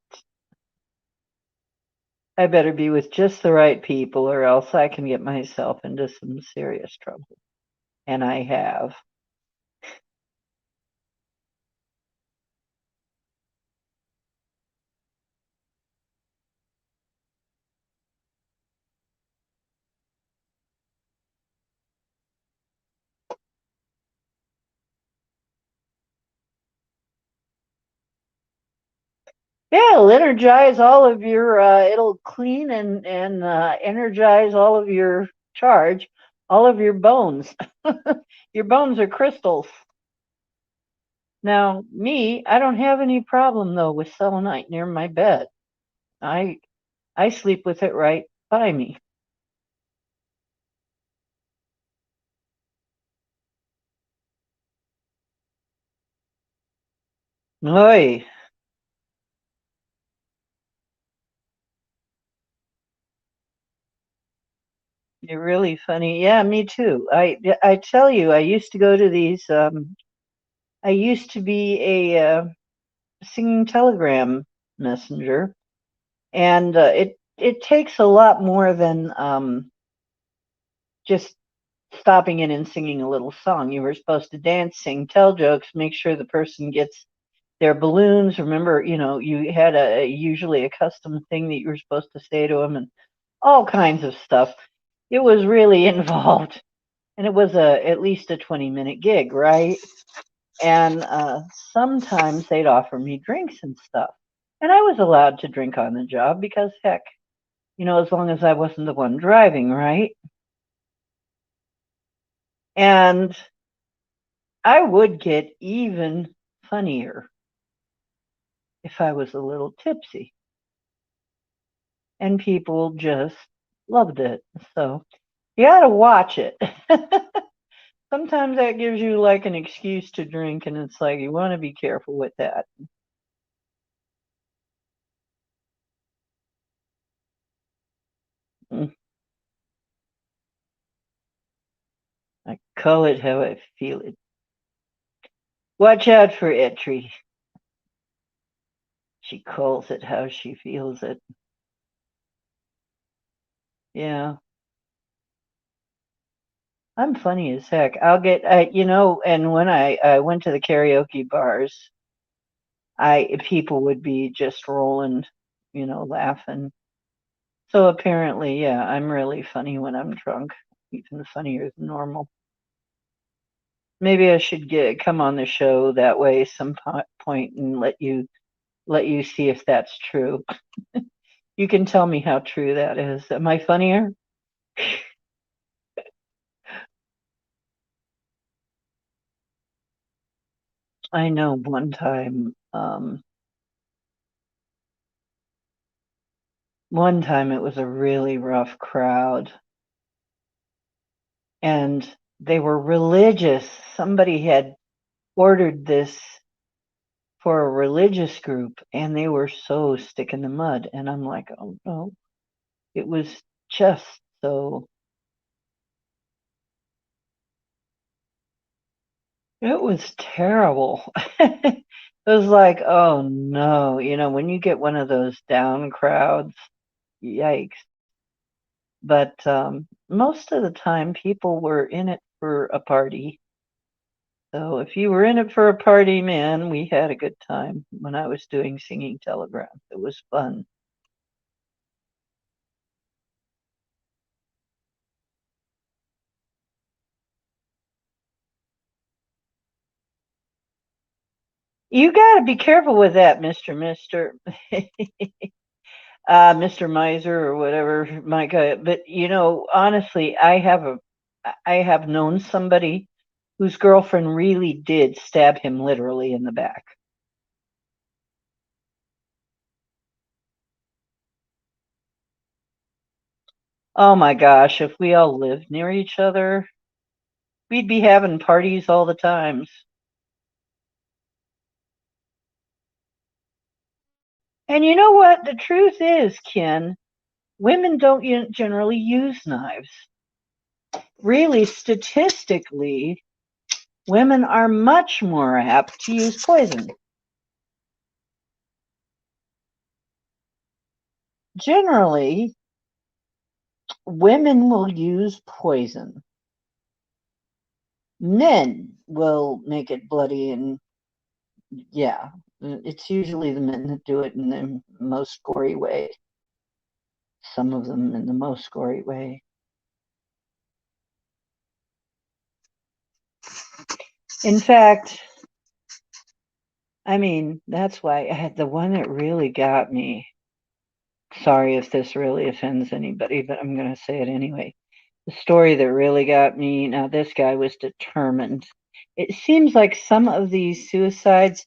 I better be with just the right people, or else I can get myself into some serious trouble. And I have. Yeah, it'll energize all of your. It'll clean and energize all of your charge, all of your bones. Your bones are crystals. Now, me, I don't have any problem though with selenite near my bed. I I sleep with it right by me. Oy, you're really funny. Yeah, me too. I tell you, I used to go to these. I used to be a singing telegram messenger, and it takes a lot more than just stopping in and singing a little song. You were supposed to dance, sing, tell jokes, make sure the person gets their balloons. Remember, you had usually a custom thing that you were supposed to say to them, and all kinds of stuff. It was really involved, and it was at least a 20-minute gig, right? And sometimes they'd offer me drinks and stuff, and I was allowed to drink on the job because heck, as long as I wasn't the one driving, right? And I would get even funnier if I was a little tipsy. And people just loved it. So you got to watch it. Sometimes that gives you like an excuse to drink, and it's like you want to be careful with that. I call it how I feel it. Watch out for Etri. She calls it how she feels it. Yeah. I'm funny as heck. I'll get, and when I went to the karaoke bars, people would be just rolling, laughing. So apparently, yeah, I'm really funny when I'm drunk, even funnier than normal. Maybe I should come on the show that way some point and let you see if that's true. You can tell me how true that is. Am I funnier? I know one time it was a really rough crowd, and they were religious. Somebody had ordered this for a religious group, and they were so stick in the mud. And I'm like, oh no, it was just so. It was terrible. It was like, oh no, when you get one of those down crowds, yikes. But most of the time, people were in it for a party. So if you were in it for a party, man, we had a good time when I was doing Singing Telegrams. It was fun. You got to be careful with that, Mr. Mr. Miser or whatever, Micah. But honestly, I have known somebody whose girlfriend really did stab him literally in the back. Oh my gosh, if we all lived near each other, we'd be having parties all the times. And you know what? The truth is, Ken, women don't generally use knives. Really, statistically, women are much more apt to use poison. Generally, women will use poison. Men will make it bloody, and yeah, it's usually the men that do it in the most gory way. Some of them in the most gory way. In fact, I mean, that's why I had the one that really got me. Sorry if this really offends anybody, but I'm going to say it anyway. The story that really got me, now this guy was determined. It seems like some of these suicides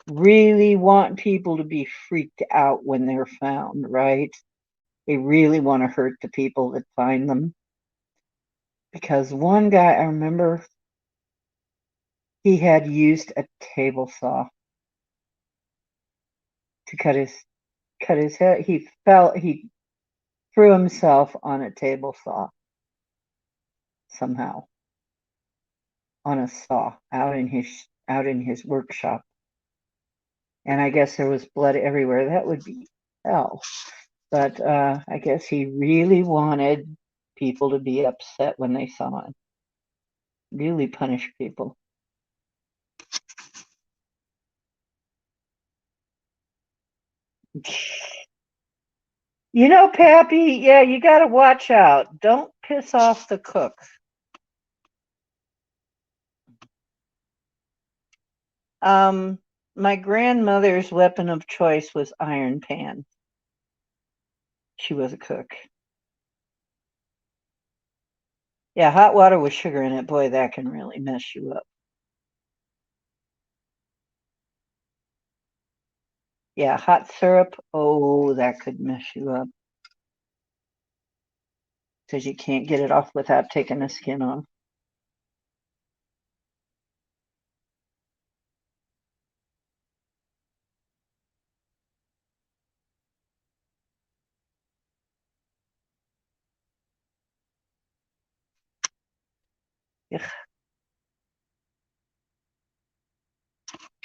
really want people to be freaked out when they're found, right? They really want to hurt the people that find them. Because one guy, I remember, he had used a table saw to cut his head. He threw himself on a table saw somehow, on a saw out in his workshop. And I guess there was blood everywhere. That would be hell. But I guess he really wanted people to be upset when they saw him. Really punish people. Pappy, yeah, you got to watch out. Don't piss off the cook. My grandmother's weapon of choice was iron pan. She was a cook. Yeah, hot water with sugar in it, boy, that can really mess you up. Yeah, hot syrup. Oh, that could mess you up because you can't get it off without taking the skin off. Ugh.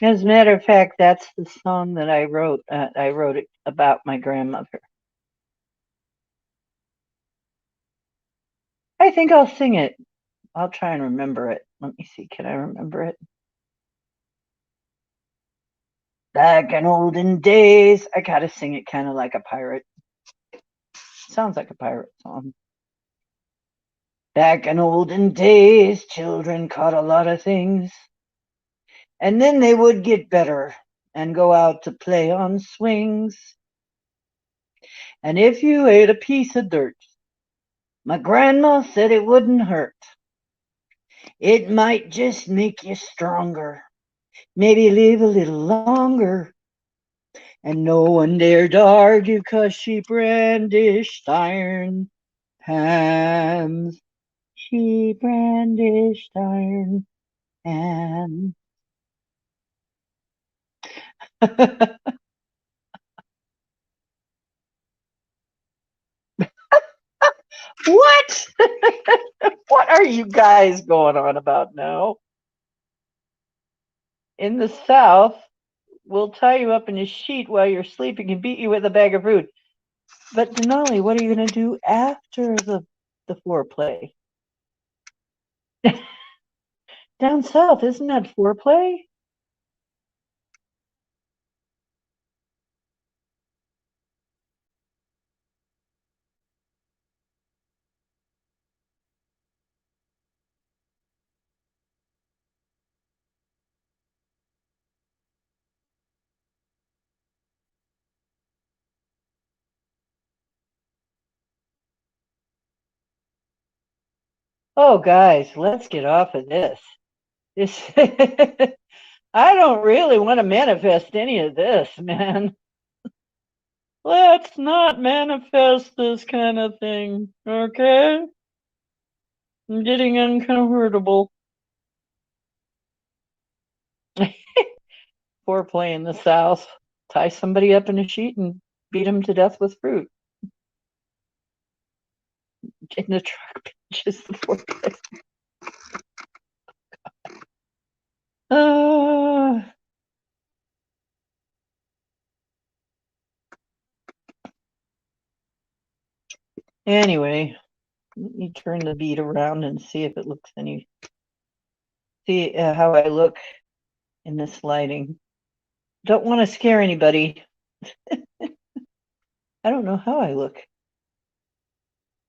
As a matter of fact, that's the song that I wrote. I wrote it about my grandmother. I think I'll sing it. I'll try and remember it. Let me see. Can I remember it? Back in olden days. I gotta sing it kind of like a pirate. Sounds like a pirate song. Back in olden days, children caught a lot of things. And then they would get better and go out to play on swings. And if you ate a piece of dirt, my grandma said it wouldn't hurt. It might just make you stronger, maybe live a little longer. And no one dared argue 'cause she brandished iron hands. She brandished iron hands. What? What are you guys going on about now? In the South, we'll tie you up in a sheet while you're sleeping and beat you with a bag of fruit. But Denali, what are you going to do after the foreplay? Down south, isn't that foreplay? Oh, guys, let's get off of this. I don't really want to manifest any of this, man. Let's not manifest this kind of thing, okay? I'm getting uncomfortable. Foreplay in the South. Tie somebody up in a sheet and beat them to death with fruit. Get in the truck, just the foreplay. Anyway, let me turn the bead around and see if it looks any. See how I look in this lighting. Don't want to scare anybody. I don't know how I look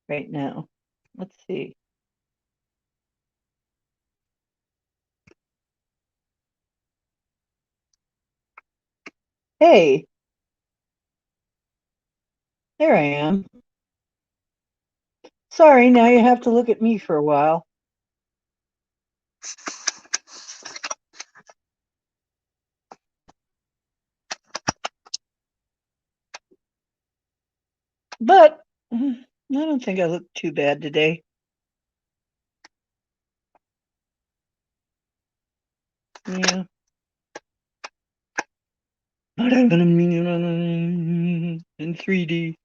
right now. Let's see. Hey, there I am. Sorry, now you have to look at me for a while. But I don't think I look too bad today. Yeah. In 3D.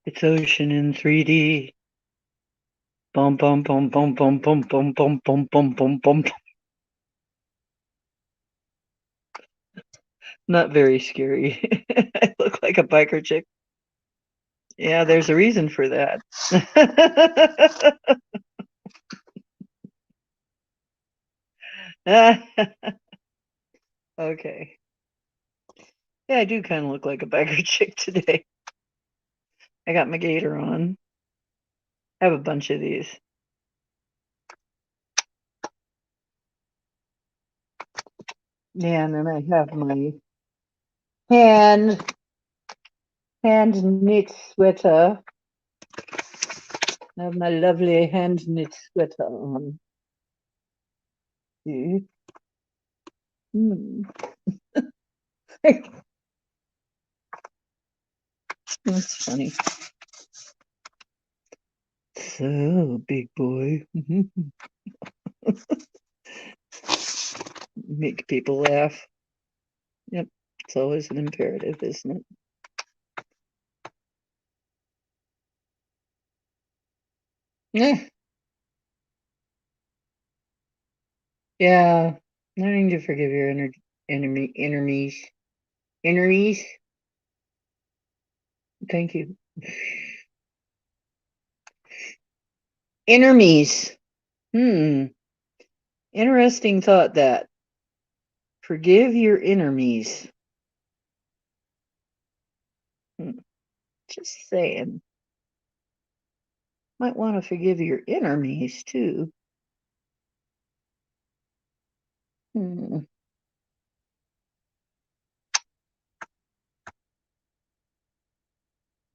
It's ocean in 3D. Bum bum bum bum bum bum bum bum bum bum bum bum. Not very scary. I look like a biker chick. Yeah, there's a reason for that. Okay. Yeah, I do kind of look like a biker chick today. I got my gator on. I have a bunch of these. Yeah, and then I have my hand knit sweater. I have my lovely hand knit sweater on. See? That's funny. So, big boy. Make people laugh. Yep. It's always an imperative, isn't it? Yeah. Yeah. Learning to forgive your enemies. Enemies. Thank you. Enemies. Interesting thought that. Forgive your enemies. Just saying. Might want to forgive your enemies too.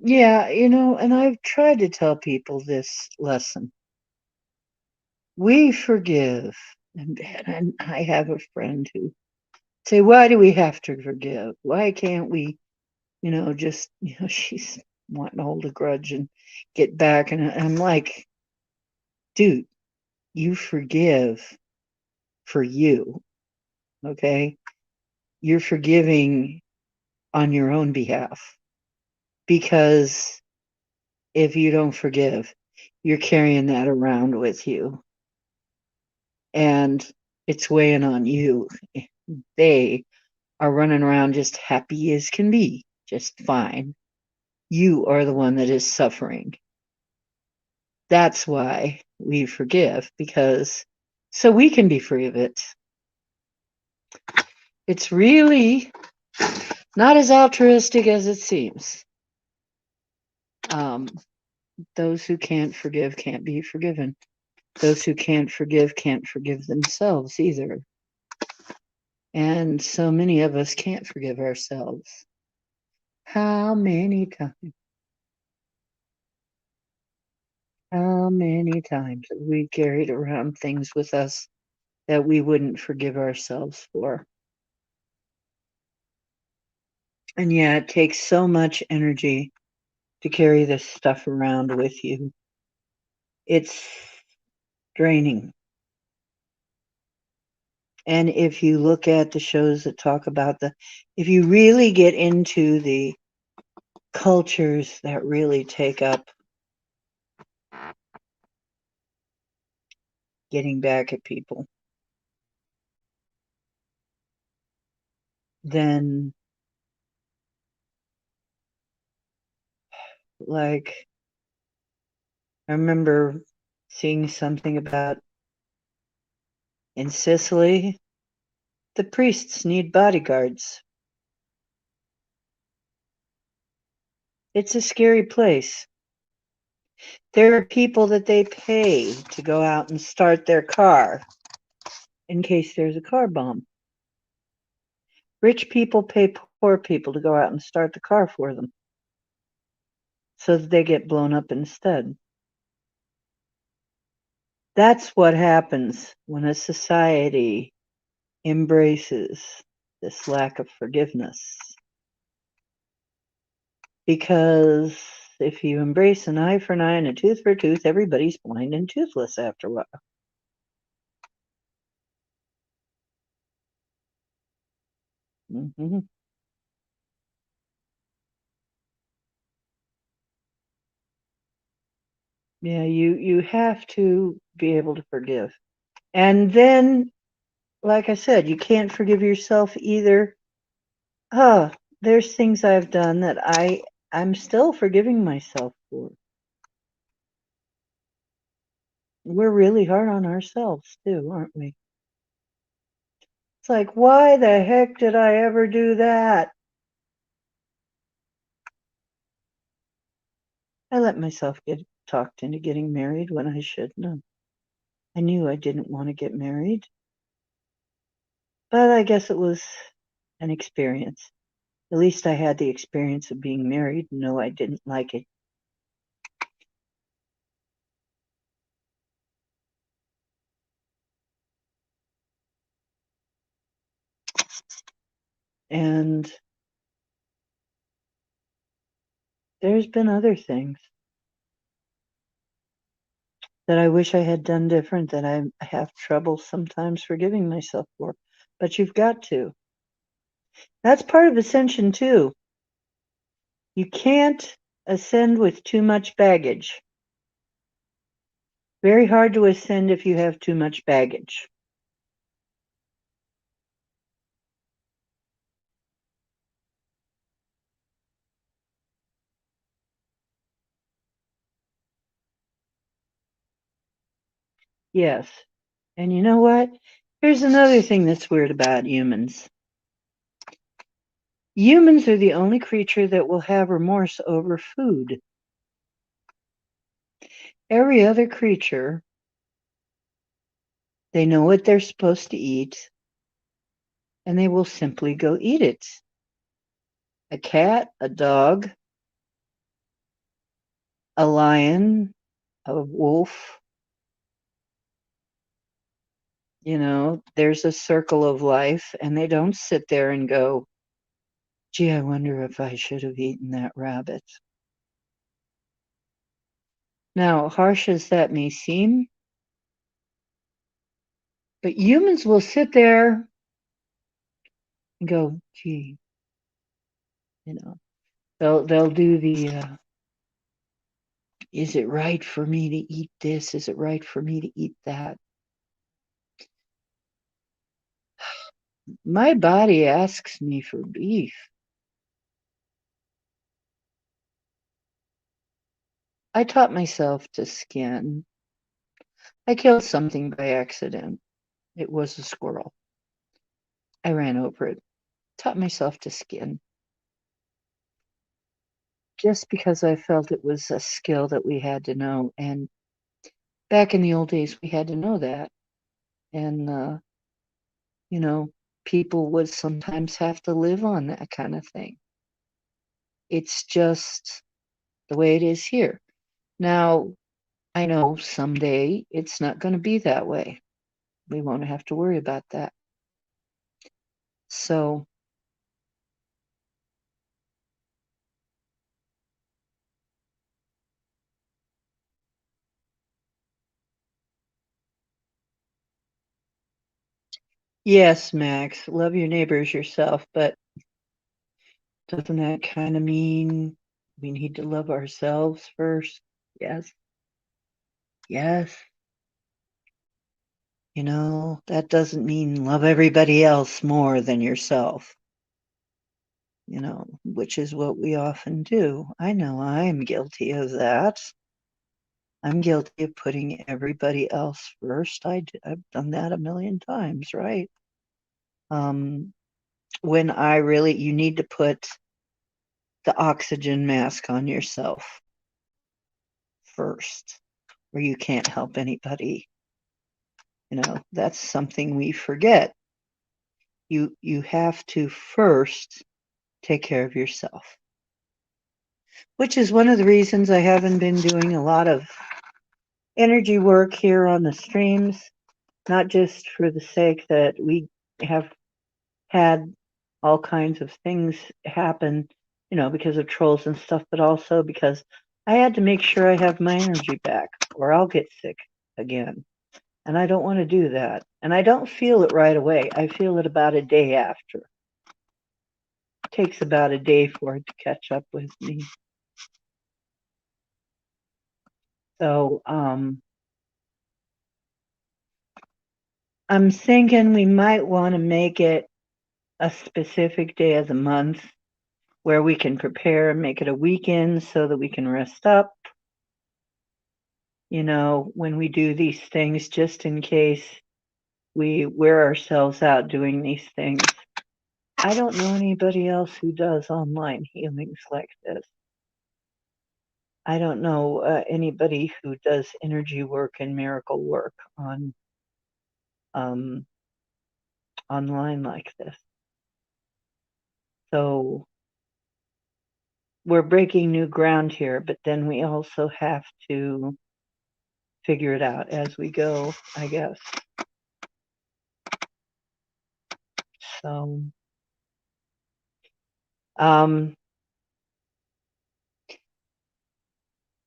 Yeah, and I've tried to tell people this lesson. We forgive. And I have a friend who say, why do we have to forgive? Why can't we, just, she's wanting to hold a grudge and get back. And I'm like, dude, you forgive for you. Okay. You're forgiving on your own behalf, because if you don't forgive, you're carrying that around with you and it's weighing on you. They are running around just happy as can be, just fine. You are the one that is suffering. That's why we forgive, because so we can be free of it. It's really not as altruistic as it seems. Those who can't forgive can't be forgiven. Those who can't forgive themselves either. And so many of us can't forgive ourselves. How many times? How many times have we carried around things with us that we wouldn't forgive ourselves for? And yeah, it takes so much energy to carry this stuff around with you. It's draining. And if you look at the shows that talk about if you really get into the cultures that really take up getting back at people, then like I remember seeing something about in Sicily, the priests need bodyguards. It's a scary place. There are people that they pay to go out and start their car in case there's a car bomb. Rich people pay poor people to go out and start the car for them so that they get blown up instead. That's what happens when a society embraces this lack of forgiveness. Because if you embrace an eye for an eye and a tooth for a tooth, everybody's blind and toothless after a while. Mm-hmm. Yeah, you have to be able to forgive. And then, like I said, you can't forgive yourself either. There's things I've done that I'm still forgiving myself for. We're really hard on ourselves too, aren't we? It's like, why the heck did I ever do that? I let myself get talked into getting married when I shouldn't have. I knew I didn't want to get married, but I guess it was an experience. At least I had the experience of being married. No, I didn't like it. And there's been other things that I wish I had done different that I have trouble sometimes forgiving myself for. But you've got to. That's part of ascension too. You can't ascend with too much baggage. Very hard to ascend if you have too much baggage. Yes. And you know what? Here's another thing that's weird about humans. Humans are the only creature that will have remorse over food. Every other creature, they know what they're supposed to eat, and they will simply go eat it. A cat, a dog, a lion, a wolf, there's a circle of life, and they don't sit there and go, gee, I wonder if I should have eaten that rabbit. Now, harsh as that may seem, but humans will sit there and go, gee, they'll do the, is it right for me to eat this? Is it right for me to eat that? My body asks me for beef. I taught myself to skin. I killed something by accident. It was a squirrel. I ran over it. Taught myself to skin. Just because I felt it was a skill that we had to know. And back in the old days, we had to know that. And, people would sometimes have to live on that kind of thing. It's just the way it is here. Now, I know someday it's not going to be that way. We won't have to worry about that. So, yes, Max, love your neighbors yourself, but doesn't that kind of mean we need to love ourselves first? Yes. Yes. That doesn't mean love everybody else more than yourself, which is what we often do. I know I'm guilty of that. I'm guilty of putting everybody else first. I've done that a million times, right? When you need to put the oxygen mask on yourself first, or you can't help anybody. That's something we forget. You have to first take care of yourself, which is one of the reasons I haven't been doing a lot of energy work here on the streams, not just for the sake that we have had all kinds of things happen, because of trolls and stuff, but also because I had to make sure I have my energy back or I'll get sick again. And I don't want to do that. And I don't feel it right away. I feel it about a day after. It takes about a day for it to catch up with me. So I'm thinking we might want to make it a specific day of the month where we can prepare and make it a weekend so that we can rest up, when we do these things, just in case we wear ourselves out doing these things. I don't know anybody else who does online healings like this. I don't know anybody who does energy work and miracle work on online like this. So we're breaking new ground here, but then we also have to figure it out as we go, I guess. So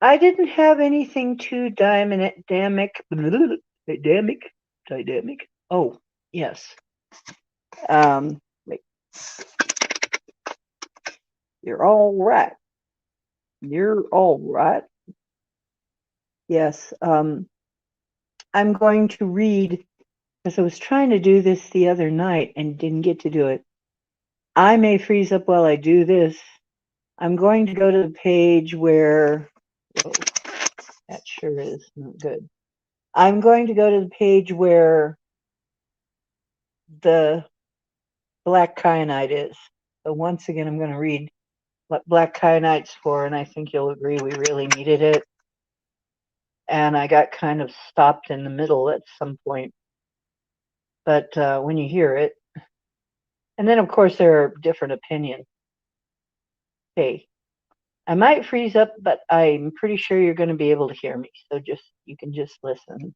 I didn't have anything too dynamic. Oh, yes. Wait. You're all right. You're all right. Yes. I'm going to read, because I was trying to do this the other night and didn't get to do it. I may freeze up while I do this. I'm going to go to the page where, whoa, that sure is not good. I'm going to go to the page where the black kyanite is. So once again, I'm going to read what black kyanite's for, and I think you'll agree we really needed it. And I got kind of stopped in the middle at some point. But when you hear it, and then of course there are different opinions. Hey, I might freeze up, but I'm pretty sure you're going to be able to hear me. So you can just listen.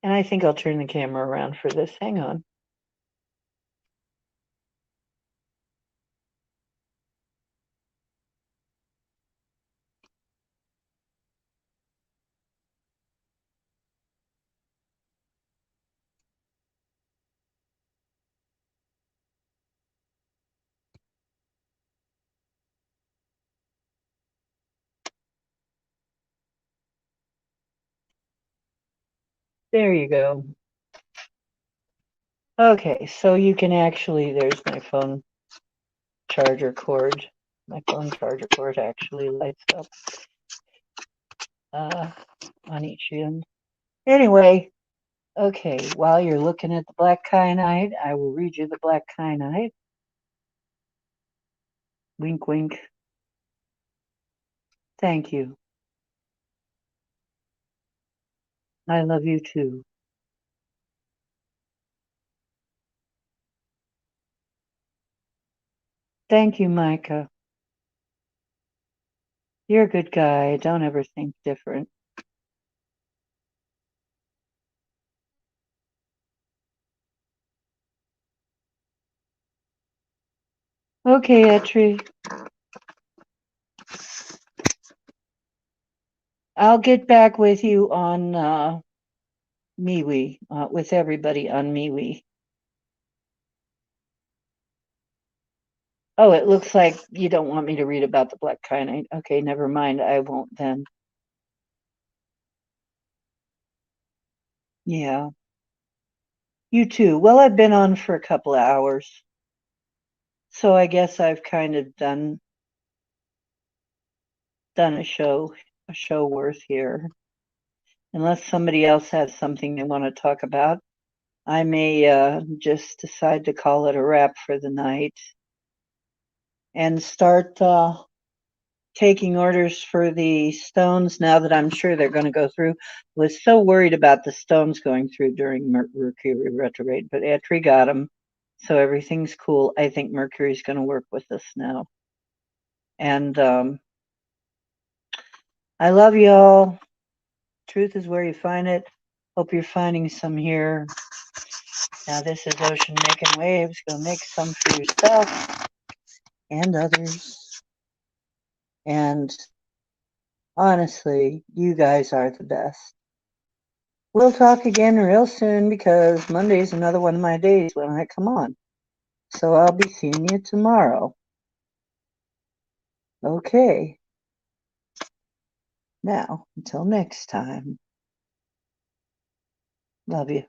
And I think I'll turn the camera around for this. Hang on. There you go. Okay, so you can actually, there's my phone charger cord. My phone charger cord actually lights up on each end. Anyway, okay, while you're looking at the black kyanite, I will read you the black kyanite. Wink, wink. Thank you. I love you too. Thank you, Micah. You're a good guy. Don't ever think different. Okay, Etri. I'll get back with you on MeWe, with everybody on MeWe. Oh, it looks like you don't want me to read about the black kyanite. Okay, never mind. I won't then. Yeah. You too. Well, I've been on for a couple of hours. So I guess I've kind of done a show worth here. Unless somebody else has something they want to talk about, I may just decide to call it a wrap for the night and start taking orders for the stones now that I'm sure they're going to go through. Was so worried about the stones going through during Mercury Retrograde, but Etri got them, so everything's cool. I think Mercury's going to work with us now. And I love y'all. Truth is where you find it. Hope you're finding some here. Now this is Ocean making waves. Go make some for yourself and others. And honestly, you guys are the best. We'll talk again real soon because Monday's another one of my days when I come on. So I'll be seeing you tomorrow. Okay. Now, until next time. Love you.